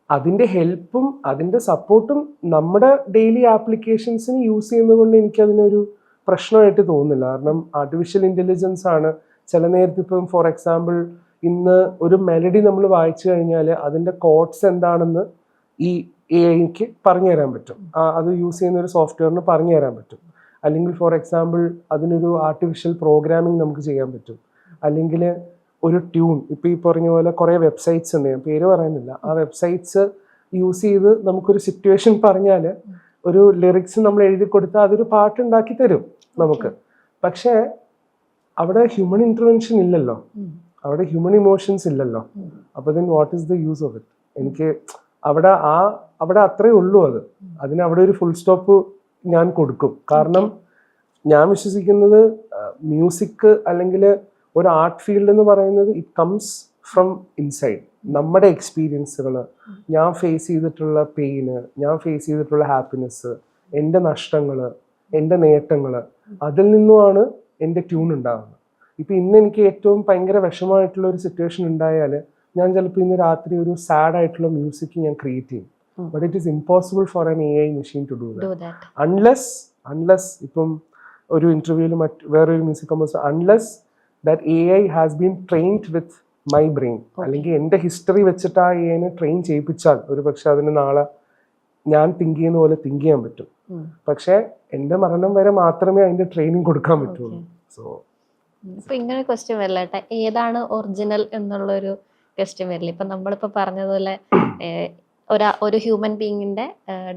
അതിൻ്റെ ഹെൽപ്പും അതിൻ്റെ സപ്പോർട്ടും നമ്മുടെ ഡെയിലി ആപ്ലിക്കേഷൻസിന് യൂസ് ചെയ്യുന്നത് കൊണ്ട് എനിക്കതിനൊരു പ്രശ്നമായിട്ട് തോന്നുന്നില്ല. കാരണം ആർട്ടിഫിഷ്യൽ ഇൻ്റലിജൻസ് ആണ്. ചില നേരത്തെ ഇപ്പം ഫോർ എക്സാമ്പിൾ ഇന്ന് ഒരു മെലഡി നമ്മൾ വായിച്ചു കഴിഞ്ഞാൽ അതിൻ്റെ കോഡ്സ് എന്താണെന്ന് ഈ AI പറഞ്ഞു തരാൻ പറ്റും. അത് യൂസ് ചെയ്യുന്ന ഒരു സോഫ്റ്റ്വെയറിന് പറഞ്ഞു തരാൻ പറ്റും. അല്ലെങ്കിൽ ഫോർ എക്സാമ്പിൾ അതിനൊരു ആർട്ടിഫിഷ്യൽ പ്രോഗ്രാമിംഗ് നമുക്ക് ചെയ്യാൻ പറ്റും. അല്ലെങ്കിൽ ഒരു ട്യൂൺ, ഇപ്പോൾ ഈ പറഞ്ഞ പോലെ കുറേ വെബ്സൈറ്റ്സ് ഉണ്ട്, ഞാൻ പേര് പറയുന്നില്ല, ആ വെബ്സൈറ്റ്സ് യൂസ് ചെയ്ത് നമുക്കൊരു സിറ്റുവേഷൻ പറഞ്ഞാൽ ഒരു ലിറിക്സ് നമ്മൾ എഴുതി കൊടുത്താൽ അതൊരു പാട്ടുണ്ടാക്കി തരും നമുക്ക്. പക്ഷേ അവിടെ ഹ്യൂമൻ ഇൻ്റർവെൻഷൻ ഇല്ലല്ലോ, അവിടെ ഹ്യൂമൻ ഇമോഷൻസ് ഇല്ലല്ലോ. അപ്പോൾ then what is the use of it? എനിക്ക് അവിടെ അത്രേ ഉള്ളൂ. അതിന് അവിടെ ഒരു ഫുൾ സ്റ്റോപ്പ് ഞാൻ കൊടുക്കും. കാരണം ഞാൻ വിശ്വസിക്കുന്നത് മ്യൂസിക് അല്ലെങ്കിൽ ഒരു ആർട്ട് ഫീൽഡ് എന്ന് പറയുന്നത് ഇറ്റ് കംസ് ഫ്രം ഇൻസൈഡ്. നമ്മുടെ എക്സ്പീരിയൻസുകൾ, ഞാൻ ഫേസ് ചെയ്തിട്ടുള്ള പെയിന്, ഞാൻ ഫേസ് ചെയ്തിട്ടുള്ള ഹാപ്പിനെസ്, എൻ്റെ നഷ്ടങ്ങൾ, എൻ്റെ നേട്ടങ്ങൾ, അതിൽ നിന്നുമാണ് എൻ്റെ ട്യൂൺ ഉണ്ടാവുന്നത്. ഇപ്പം ഇന്ന് എനിക്ക് ഏറ്റവും ഭയങ്കര വിഷമമായിട്ടുള്ള ഒരു സിറ്റുവേഷൻ ഉണ്ടായാൽ ഞാൻ ചിലപ്പോൾ ഇന്ന് രാത്രി ഒരു സാഡ് ആയിട്ടുള്ള മ്യൂസിക് ഞാൻ ക്രിയേറ്റ് ചെയ്യും. But it is impossible for an AI machine to do that. Unless ഇപ്പം ഒരു ഇന്റർവ്യൂവിൽ വേറൊരു music composer, unless that AI has been trained with my brain, അല്ലെങ്കിൽ എൻ്റെ ഹിസ്റ്ററി വെച്ചിട്ട് ആ AI ട്രെയിൻ ചെയ്യിപ്പിച്ചാൽ ഒരു പക്ഷെ അതിന് നാളെ ഞാൻ തിങ്ക് ചെയ്യുന്ന പോലെ തിങ്ക് ചെയ്യാൻ പറ്റും. പക്ഷെ എൻ്റെ മരണം വരെ മാത്രമേ അതിന്റെ ട്രെയിനിങ് കൊടുക്കാൻ പറ്റുള്ളൂ. സോ ഇപ്പൊ ഇങ്ങനെ ക്വസ്റ്റ്യൻ വരില്ല, ഏതാണ് ഒറിജിനൽ എന്നുള്ളൊരു ക്വസ്റ്റ്യൻ വരില്ല. ഇപ്പൊ നമ്മളിപ്പോ പറഞ്ഞതുപോലെ ഒരു ഹ്യൂമൻ ബീങ്ങിന്റെ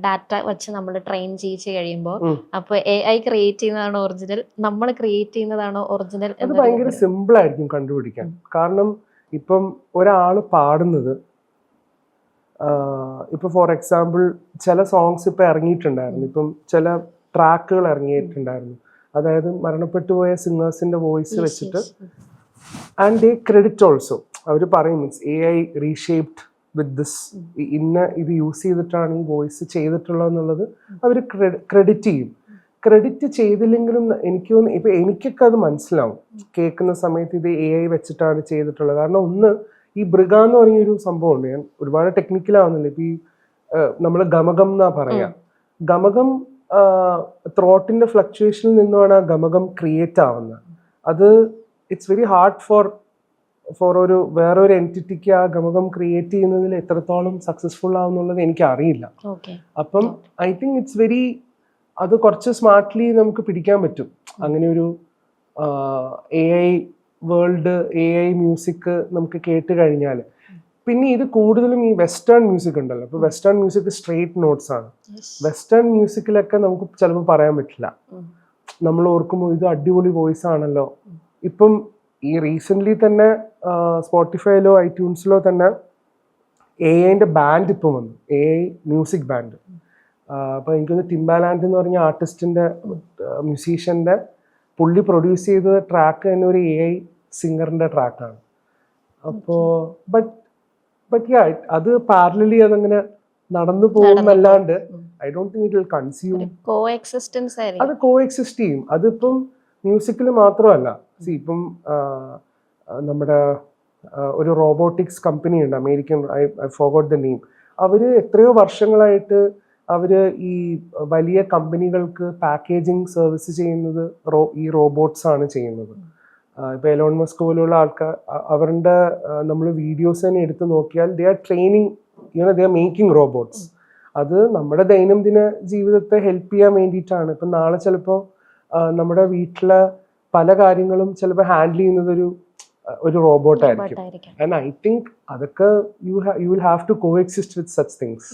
ഡാറ്റ വെച്ച് നമ്മൾ ട്രെയിൻ ചെയ്യിച്ച് കഴിയുമ്പോൾ അപ്പൊ AI ക്രിയേറ്റ് ചെയ്യുന്നതാണോ ഒറിജിനൽ, നമ്മൾ ക്രിയേറ്റ് ചെയ്യുന്നതാണോ ഒറിജിനൽ? അത് ഭയങ്കര സിമ്പിൾ ആയിരിക്കും കണ്ടുപിടിക്കാൻ. കാരണം ഇപ്പം ഒരാള് പാടുന്നത്, ഇപ്പൊ ഫോർ എക്സാമ്പിൾ ചില സോങ്സ് ഇപ്പൊ ഇറങ്ങിയിട്ടുണ്ടായിരുന്നു, ഇപ്പം ചില ട്രാക്കുകൾ ഇറങ്ങിയിട്ടുണ്ടായിരുന്നു, അതായത് മരണപ്പെട്ടു പോയ സിംഗേഴ്സിന്റെ വോയിസ് വെച്ചിട്ട്, ആൻഡ് ദേ ക്രെഡിറ്റ് ഓൾസോ. അവർ പറയും means AI reshaped with this, ഇന്ന ഇത് യൂസ് ചെയ്തിട്ടാണ് ഈ വോയിസ് ചെയ്തിട്ടുള്ളതെന്നുള്ളത് അവർ ക്രെഡിറ്റ് ചെയ്യും. ക്രെഡിറ്റ് ചെയ്തില്ലെങ്കിലും എനിക്ക് തോന്നുന്നു ഇപ്പൊ എനിക്കൊക്കെ അത് മനസ്സിലാവും കേൾക്കുന്ന സമയത്ത് ഇത് AI വെച്ചിട്ടാണ് ചെയ്തിട്ടുള്ളത്. കാരണം ഒന്ന്, ഈ ബ്രിഗ എന്ന് പറഞ്ഞൊരു സംഭവമുണ്ട്, ഞാൻ ഒരുപാട് ടെക്നിക്കലാവുന്നില്ല. ഇപ്പൊ ഈ നമ്മൾ ഗമകം എന്നാ പറയാ, ഗമകം ത്രോട്ടിന്റെ ഫ്ലക്ച്വേഷനിൽ നിന്നുമാണ് ആ ഗമകം ക്രിയേറ്റ് ആവുന്നത്. അത് ഇറ്റ്സ് വെരി ഹാർഡ് ഫോർ വേറൊരു എൻറ്റിറ്റിക്ക് ആ ഗമകം ക്രിയേറ്റ് ചെയ്യുന്നതിൽ എത്രത്തോളം സക്സസ്ഫുൾ ആവുന്നുള്ളത് എനിക്ക് അറിയില്ല. അപ്പം ഐ തിങ്ക് ഇറ്റ്സ് വെരി, അത് കുറച്ച് സ്മാർട്ട്ലി നമുക്ക് പിടിക്കാൻ പറ്റും. അങ്ങനെ ഒരു AI വേൾഡ്, AI മ്യൂസിക് നമുക്ക് കേട്ട് കഴിഞ്ഞാൽ. പിന്നെ ഇത് കൂടുതലും ഈ വെസ്റ്റേൺ മ്യൂസിക് ഉണ്ടല്ലോ, ഇപ്പൊ വെസ്റ്റേൺ മ്യൂസിക് സ്ട്രെയിറ്റ് നോട്ട്സ് ആണ്. വെസ്റ്റേൺ മ്യൂസിക്കിലൊക്കെ നമുക്ക് ചിലപ്പോൾ പറയാൻ പറ്റില്ല. നമ്മൾ ഓർക്കുമ്പോൾ ഇത് അടിപൊളി വോയിസ് ആണല്ലോ. ഇപ്പം ഈ റീസെന്റ് തന്നെ സ്പോട്ടിഫൈയിലോ iTunesലോ തന്നെ AI ബാൻഡ് ഇപ്പം വന്നു, AI മ്യൂസിക് ബാൻഡ്. അപ്പൊ എനിക്കൊന്ന് ടിംബാലാൻഡ് എന്ന് പറഞ്ഞ ആർട്ടിസ്റ്റിന്റെ, മ്യൂസീഷ്യന്റെ, പുള്ളി പ്രൊഡ്യൂസ് ചെയ്ത ട്രാക്ക് തന്നെ ഒരു AI സിംഗറിന്റെ ട്രാക്കാണ്. അപ്പോ ബട്ട് യാ, അത് പാരലലി അതങ്ങനെ നടന്നു പോകുന്നല്ലാണ്ട് I don't think it will consume. അത് കോ എക്സിസ്റ്റ് ചെയ്യും. അതിപ്പം മ്യൂസിക്കിൽ മാത്രമല്ല. ഇപ്പം നമ്മുടെ ഒരു റോബോട്ടിക്സ് കമ്പനി ഉണ്ട്, American, I forgot the name. അവര് എത്രയോ വർഷങ്ങളായിട്ട് അവര് ഈ വലിയ കമ്പനികൾക്ക് പാക്കേജിങ് സർവീസ് ചെയ്യുന്നത് ഈ റോബോട്ട്സ് ആണ് ചെയ്യുന്നത്. ഇപ്പൊ എലോൺ മസ്ക് പോലുള്ള ആൾക്കാർ, അവരുടെ നമ്മൾ വീഡിയോസ് തന്നെ എടുത്ത് നോക്കിയാൽ they are training, they are making robots. അത് നമ്മുടെ ദൈനംദിന ജീവിതത്തെ ഹെൽപ്പ് ചെയ്യാൻ വേണ്ടിയിട്ടാണ്. ഇപ്പം നാളെ ചിലപ്പോൾ നമ്മുടെ വീട്ടിലെ പല കാര്യങ്ങളും ചിലപ്പോൾ ഹാൻഡിൽ ചെയ്യുന്നത് ഒരു റോബോട്ടായിരിക്കും. ആൻഡ് ഐ തിങ്ക് അതൊക്കെ you will have to coexist with such things.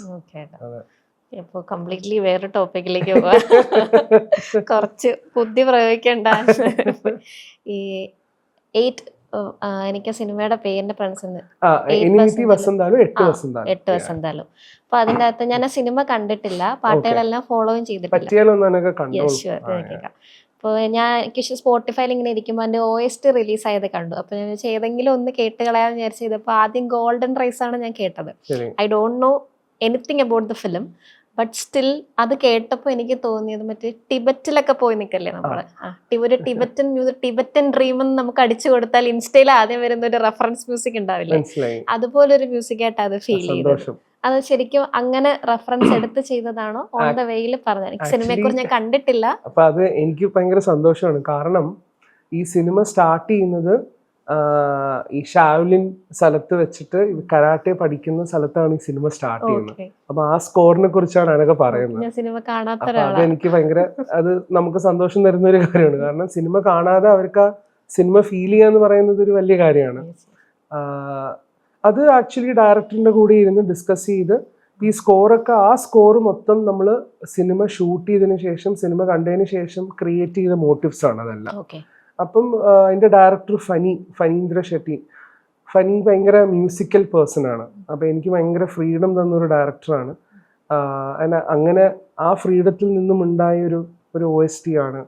ഇപ്പൊ കംപ്ലീറ്റ്ലി വേറെ ടോപ്പിക്കിലേക്ക് പോവാ, കുറച്ച് ബുദ്ധി പ്രയോഗിക്കണ്ട. ഈ 8 എനിക്ക് സിനിമയുടെ പേരിന്റെ ഫ്രണ്ട്സ് 8 വസന്താലു. അപ്പൊ അതിന്റെ അകത്ത് ഞാൻ ആ സിനിമ കണ്ടിട്ടില്ല, പാട്ടുകളെല്ലാം ഫോളോയും ചെയ്തിട്ടില്ല. അപ്പോൾ എനിക്ക് സ്പോട്ടിഫൈയിൽ ഇങ്ങനെ ഇരിക്കുമ്പോൾ അതിന്റെ OST റിലീസ് ആയത് കണ്ടു. അപ്പൊ ഞാൻ ഏതെങ്കിലും ഒന്ന് കേട്ട് കളയാന്ന് വിചാരിച്ചപ്പോൾ ആദ്യം ഗോൾഡൻ റൈസ് ആണ് ഞാൻ കേട്ടത്. I don't know anything about the film, but still അത് കേട്ടപ്പോൾ എനിക്ക് തോന്നിയത് മറ്റേ ടിബറ്റിലൊക്കെ പോയി നിൽക്കല്ലേ നമ്മള്, ഒരു ടിബറ്റൻ മ്യൂസിക്, ടിബറ്റൻ ഡ്രീം എന്ന് നമുക്ക് അടിച്ചു കൊടുത്താൽ ഇൻസ്റ്റയിൽ ആദ്യം വരുന്ന ഒരു റെഫറൻസ് മ്യൂസിക് ഉണ്ടാവില്ലേ, അതുപോലൊരു മ്യൂസിക് ആയിട്ട് അത് ഫീൽ ചെയ്തത്. അത് ശരിക്കും അങ്ങനെ റെഫറൻസ് എടുത്ത് ചെയ്തതാണോ, ഓൺ ദ വേയിൽ പറഞ്ഞത്? സിനിമയെ കുറിച്ച് ഞാൻ കണ്ടിട്ടില്ല. അപ്പൊ അത് എനിക്ക് ഭയങ്കര സന്തോഷമാണ്. കാരണം ഈ സിനിമ സ്റ്റാർട്ട് ചെയ്യുന്നത് ഈ ഷാവ്ലിൻ സ്ഥലത്ത് വെച്ചിട്ട് കരാട്ടെ പഠിക്കുന്ന സ്ഥലത്താണ് ഈ സിനിമ സ്റ്റാർട്ട് ചെയ്യുന്നത്. അപ്പൊ ആ സ്കോറിനെ കുറിച്ചാണ് അനൊക്കെ പറയുന്നത്. അത് എനിക്ക് ഭയങ്കര, അത് നമുക്ക് സന്തോഷം തരുന്ന ഒരു കാര്യമാണ്. കാരണം സിനിമ കാണാതെ അവർക്ക് ആ സിനിമ ഫീൽ ചെയ്യാന്ന് പറയുന്നത് ഒരു വലിയ കാര്യമാണ്. അത് ആക്ച്വലി ഡയറക്ടറിന്റെ കൂടെ ഇരുന്ന് ഡിസ്കസ് ചെയ്ത് ഈ സ്കോറൊക്കെ, ആ സ്കോർ മൊത്തം നമ്മൾ സിനിമ ഷൂട്ട് ചെയ്തതിനു ശേഷം, സിനിമ കണ്ടതിന് ശേഷം ക്രിയേറ്റ് ചെയ്ത മോട്ടീവ്സ് ആണ് അതെല്ലാം. അപ്പം അതിന്റെ ഡയറക്ടർ ഫനീന്ദ്ര ഷെട്ടി. ഫനി ഭയങ്കര മ്യൂസിക്കൽ പേഴ്സൺ ആണ്. അപ്പൊ എനിക്ക് ഭയങ്കര ഫ്രീഡം തന്നൊരു ഡയറക്ടറാണ്. അങ്ങനെ ആ ഫ്രീഡത്തിൽ നിന്നും ഉണ്ടായ ഒരു OST ആണ്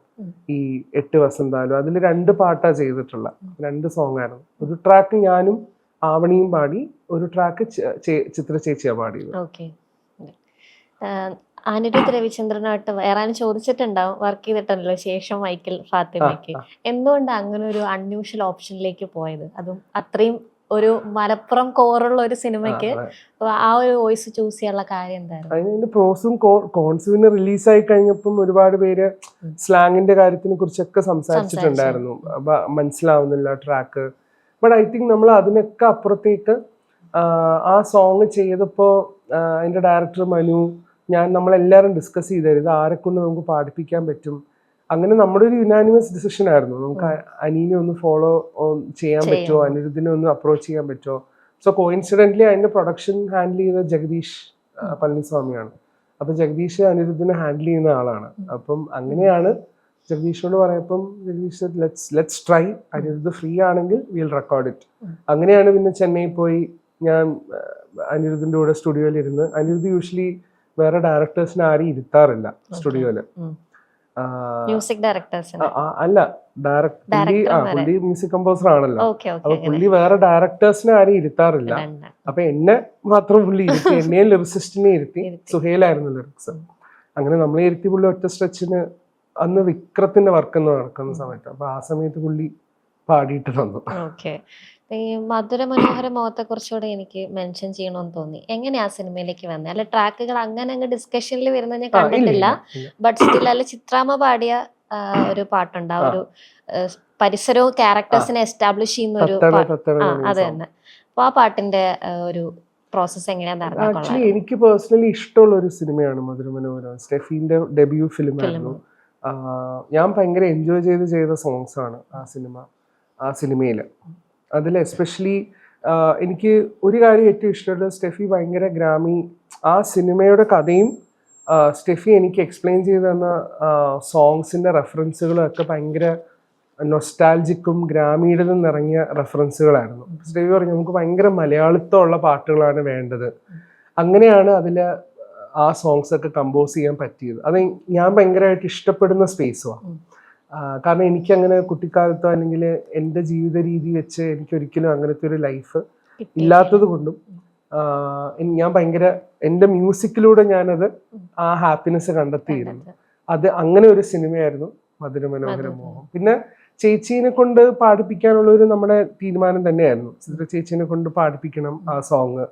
ഈ 8 വസന്താലു. അതിൽ 2 പാട്ടാണ് ചെയ്തിട്ടുള്ള, 2 സോങ് ആണ്. ഒരു ട്രാക്ക് ഞാനും ആവണിയും പാടി, ഒരു ട്രാക്ക് ചിത്ര ചേച്ചിയാ പാടിയത്. അനിരുദ്ധ് രവിചന്ദ്രനായിട്ട് വേറെ ആരും ചോദിച്ചിട്ടുണ്ടാവും, വർക്ക് ചെയ്തിട്ടുണ്ടല്ലോ ശേഷം മൈക്കിൾ ഫാത്തിമയ്ക്ക്, എന്തുകൊണ്ട് അങ്ങനെ ഒരു അൺയൂഷ്വൽ ഓപ്ഷനിലേക്ക് പോയത്? അതും അത്രയും ഒരു മലപ്പുറം കോറുള്ള ഒരു സിനിമയ്ക്ക് ആ ഒരു വോയിസ് ചൂസ് ചെയ്യാനുള്ള കാര്യം എന്തായിരുന്നു? അതിന്റെ പ്രോസും കോൺസും പിന്നെ റിലീസായി കഴിഞ്ഞപ്പം ഒരുപാട് പേര് സ്ലാങ്ങിന്റെ കാര്യത്തിനെ കുറിച്ചൊക്കെ സംസാരിച്ചിട്ടുണ്ടായിരുന്നു. മനസ്സിലാവുന്നില്ല ട്രാക്ക്. ബട്ട് ഐ തിങ്ക് നമ്മൾ അതിനൊക്കെ അപ്പുറത്തേക്ക് ആ സോങ് ചെയ്തപ്പോൾ അതിന്റെ ഡയറക്ടർ മനു, നമ്മളെല്ലാവരും ഡിസ്കസ് ചെയ്തായിരുന്നു ആരെ കൊണ്ട് നമുക്ക് പാടിപ്പിക്കാൻ പറ്റും. അങ്ങനെ നമ്മുടെ ഒരു യുനാനിമസ് ഡിസിഷൻ ആയിരുന്നു, നമുക്ക് അനീനെ ഒന്ന് ഫോളോ ചെയ്യാൻ പറ്റുമോ, അനിരുദ്ധിനെ ഒന്ന് അപ്രോച്ച് ചെയ്യാൻ പറ്റുമോ. സോ കോയിൻസിഡന്റ്ലി അതിന്റെ പ്രൊഡക്ഷൻ ഹാൻഡിൽ ചെയ്ത ജഗദീഷ് പളനിസ്വാമിയാണ്. അപ്പൊ ജഗദീഷ് അനിരുദ്ധിനെ ഹാൻഡിൽ ചെയ്യുന്ന ആളാണ്. അപ്പം അങ്ങനെയാണ് ജഗദീഷിനോട് പറയപ്പം Jagadish let's try, Anirudh free ആണെങ്കിൽ വിൽ റെക്കോർഡ് ഇറ്റ്. അങ്ങനെയാണ് പിന്നെ ചെന്നൈ പോയി ഞാൻ അനിരുദ്ധിന്റെ കൂടെ സ്റ്റുഡിയോയിൽ ഇരുന്ന്. അനിരുദ്ധ് യൂഷ്വലി വേറെ ഡയറക്ടേഴ്സിനെ ആരും ഇരുത്താറില്ല സ്റ്റുഡിയോയില്. മ്യൂസിക് ഡയറക്ടേഴ്സ് അല്ല, പുള്ളി മ്യൂസിക് കമ്പോസർ ആണല്ലോ. അപ്പൊ പുള്ളി വേറെ ഡയറക്ടേഴ്സിനെ ആരും ഇരുത്താറില്ല. അപ്പൊ എന്നെ മാത്രം പുള്ളി ഇരുത്തി, എന്നെയും ലിറിസിസ്റ്റിനെ ഇരുത്തി. സുഹേലായിരുന്നു ലിറിക്സ്. അങ്ങനെ നമ്മളെ ഇരുത്തി പുള്ളി ഒറ്റ സ്ട്രെച്ചിന് അന്ന് വിക്രത്തിന്റെ വർക്ക് നടക്കുന്ന സമയത്ത്, അപ്പൊ ആ സമയത്ത് പുള്ളി പാടിയിട്ട് തന്നു. ഈ മധുര മനോഹര മോഹത്തെ കുറിച്ചുകൂടെ എനിക്ക് മെൻഷൻ ചെയ്യണമെന്ന് തോന്നി. എങ്ങനെയാ സിനിമയിലേക്ക് വന്നത്? അല്ല ട്രാക്കുകൾ അങ്ങനെ അങ്ങ് ഡിസ്കഷനിൽ വരുന്നത് ഞാൻ കണ്ടിട്ടില്ല. ബട്ട് സ്റ്റിൽ അല്ല, ചിത്രാമ്മ പാടിയ ഒരു പാട്ടുണ്ട്, ആ ഒരു പരിസരവും ക്യാരക്ടേഴ്സിനെ എസ്റ്റാബ്ലിഷ് ചെയ്യുന്ന ഒരു അത് തന്നെ. അപ്പൊ ആ പാട്ടിന്റെ ഒരു പ്രോസസ് എങ്ങനെയാന്ന് ആക്ച്വലി എനിക്ക് പേഴ്സണലി ഇഷ്ടമുള്ള ഒരു സിനിമയാണ് മധുര മനോഹര. സ്റ്റെഫീന്റെ ഡെബ്യൂ ഫിലിം ആയിരുന്നു. ഞാൻ ഭയങ്കര എൻജോയ് ചെയ്ത സോങ്സ് ആണ് ആ സിനിമയിൽ. അതിൽ എസ്പെഷ്യലി എനിക്ക് ഒരു കാര്യം ഏറ്റവും ഇഷ്ടമുള്ളത്, സ്റ്റെഫി ഭയങ്കര ഗ്രാമി, ആ സിനിമയുടെ കഥയും സ്റ്റെഫി എനിക്ക് എക്സ്പ്ലെയിൻ ചെയ്ത് തന്ന സോങ്സിന്റെ റെഫറൻസുകളും ഒക്കെ ഭയങ്കര നൊസ്റ്റാൾജിക്കും ഗ്രാമീണതും നിറങ്ങിയ റെഫറൻസുകളായിരുന്നു. സ്റ്റെഫി പറഞ്ഞു നമുക്ക് ഭയങ്കര മലയാളിത്തമുള്ള പാട്ടുകളാണ് വേണ്ടത്. അങ്ങനെയാണ് അതിൽ ആ സോങ്സ് ഒക്കെ കമ്പോസ് ചെയ്യാൻ പറ്റിയത്. അത് ഞാൻ ഭയങ്കരമായിട്ട് ഇഷ്ടപ്പെടുന്ന സ്പേസുമാണ്. കാരണം എനിക്കങ്ങനെ കുട്ടിക്കാലത്തോ അല്ലെങ്കിൽ എൻ്റെ ജീവിത രീതി വെച്ച് എനിക്കൊരിക്കലും അങ്ങനത്തെ ഒരു ലൈഫ് ഇല്ലാത്തത് കൊണ്ടും ഞാൻ ഭയങ്കര എൻ്റെ മ്യൂസിക്കിലൂടെ ഞാനത് ആ ഹാപ്പിനെസ് കണ്ടെത്തിയിരുന്നു. അത് അങ്ങനെ ഒരു സിനിമയായിരുന്നു മധുര മനോഹര മോഹം. പിന്നെ ചേച്ചീനെ കൊണ്ട് പാടിപ്പിക്കാനുള്ള ഒരു നമ്മുടെ തീരുമാനം തന്നെയായിരുന്നു. ചിത്ര ചേച്ചീനെ കൊണ്ട് പാടിപ്പിക്കണം ആ സോങ്.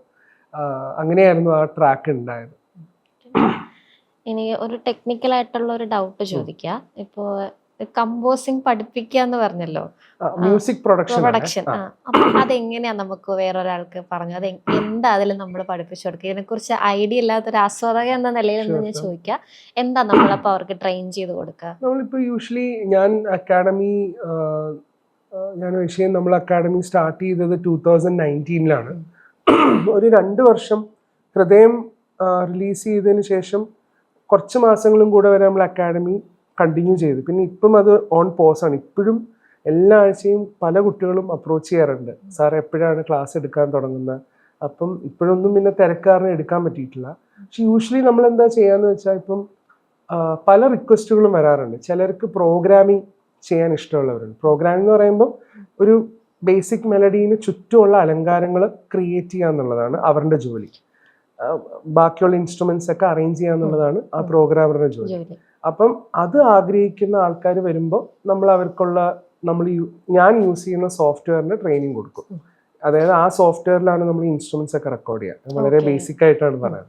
അങ്ങനെയായിരുന്നു ആ ട്രാക്ക് ഉണ്ടായത്. ഇനി ഒരു ടെക്നിക്കൽ ആയിട്ടുള്ള ഒരു ഡൗട്ട് ചോദിക്കാം. ഇപ്പോ കമ്പോസിങ് പഠിപ്പിക്കുക എന്ന് പറഞ്ഞല്ലോ, മ്യൂസിക് പ്രൊഡക്ഷൻ. അപ്പൊ അതെങ്ങനെയാ നമുക്ക് വേറൊരാൾക്ക് പറഞ്ഞു, അത് എന്താ അതിൽ നമ്മൾ പഠിപ്പിച്ചു കൊടുക്കുക? ഇതിനെ കുറിച്ച് ഐഡിയ ഇല്ലാത്തൊരു ആസ്വാദക എന്ന നിലയിൽ ഞാൻ ചോദിക്കാം, എന്താ നമ്മളപ്പോ അവർക്ക് ട്രെയിൻ ചെയ്ത് കൊടുക്കുക? നമ്മളിപ്പോ യൂഷ്വലി നമ്മൾ അക്കാഡമി സ്റ്റാർട്ട് ചെയ്തത് 2019 ഒരു 2 വർഷം ഹൃദയം റിലീസ് ചെയ്തതിന് ശേഷം കുറച്ച് മാസങ്ങളും കൂടെ വരെ നമ്മൾ അക്കാഡമി കണ്ടിന്യൂ ചെയ്തു. പിന്നെ ഇപ്പം അത് ഓൺ പോസാണ്. ഇപ്പോഴും എല്ലാ ആഴ്ചയും പല കുട്ടികളും അപ്രോച്ച് ചെയ്യാറുണ്ട്, സാർ എപ്പോഴാണ് ക്ലാസ് എടുക്കാൻ തുടങ്ങുന്നത്. അപ്പം ഇപ്പോഴൊന്നും പിന്നെ തിരക്കാരനെ എടുക്കാൻ പറ്റിയിട്ടില്ല. പക്ഷെ യൂഷ്വലി നമ്മൾ എന്താ ചെയ്യാന്ന് വെച്ചാൽ, ഇപ്പം പല റിക്വസ്റ്റുകളും വരാറുണ്ട്. ചിലർക്ക് പ്രോഗ്രാമിങ് ചെയ്യാൻ ഇഷ്ടമുള്ളവരുണ്ട്. പ്രോഗ്രാമിംഗ് എന്ന് പറയുമ്പോൾ ഒരു ബേസിക് മെലഡീന് ചുറ്റുമുള്ള അലങ്കാരങ്ങൾ ക്രിയേറ്റ് ചെയ്യുക എന്നുള്ളതാണ് അവരുടെ ജോലി. ബാക്കിയുള്ള ഇൻസ്ട്രുമെന്റ്സ് ഒക്കെ അറേഞ്ച് ചെയ്യുക എന്നുള്ളതാണ് ആ പ്രോഗ്രാമറുടെ ജോലി. അപ്പം അത് ആഗ്രഹിക്കുന്ന ആൾക്കാർ വരുമ്പോൾ നമ്മൾ അവർക്കുള്ള ഞാൻ യൂസ് ചെയ്യുന്ന സോഫ്റ്റ്വെയറിന് ട്രെയിനിങ് കൊടുക്കും. അതായത് ആ സോഫ്റ്റ്വെയറിലാണ് നമ്മൾ ഇൻസ്ട്രുമെന്റ്സ് ഒക്കെ റെക്കോർഡ് ചെയ്യുക. വളരെ ബേസിക് ആയിട്ടാണ് പറയുന്നത്.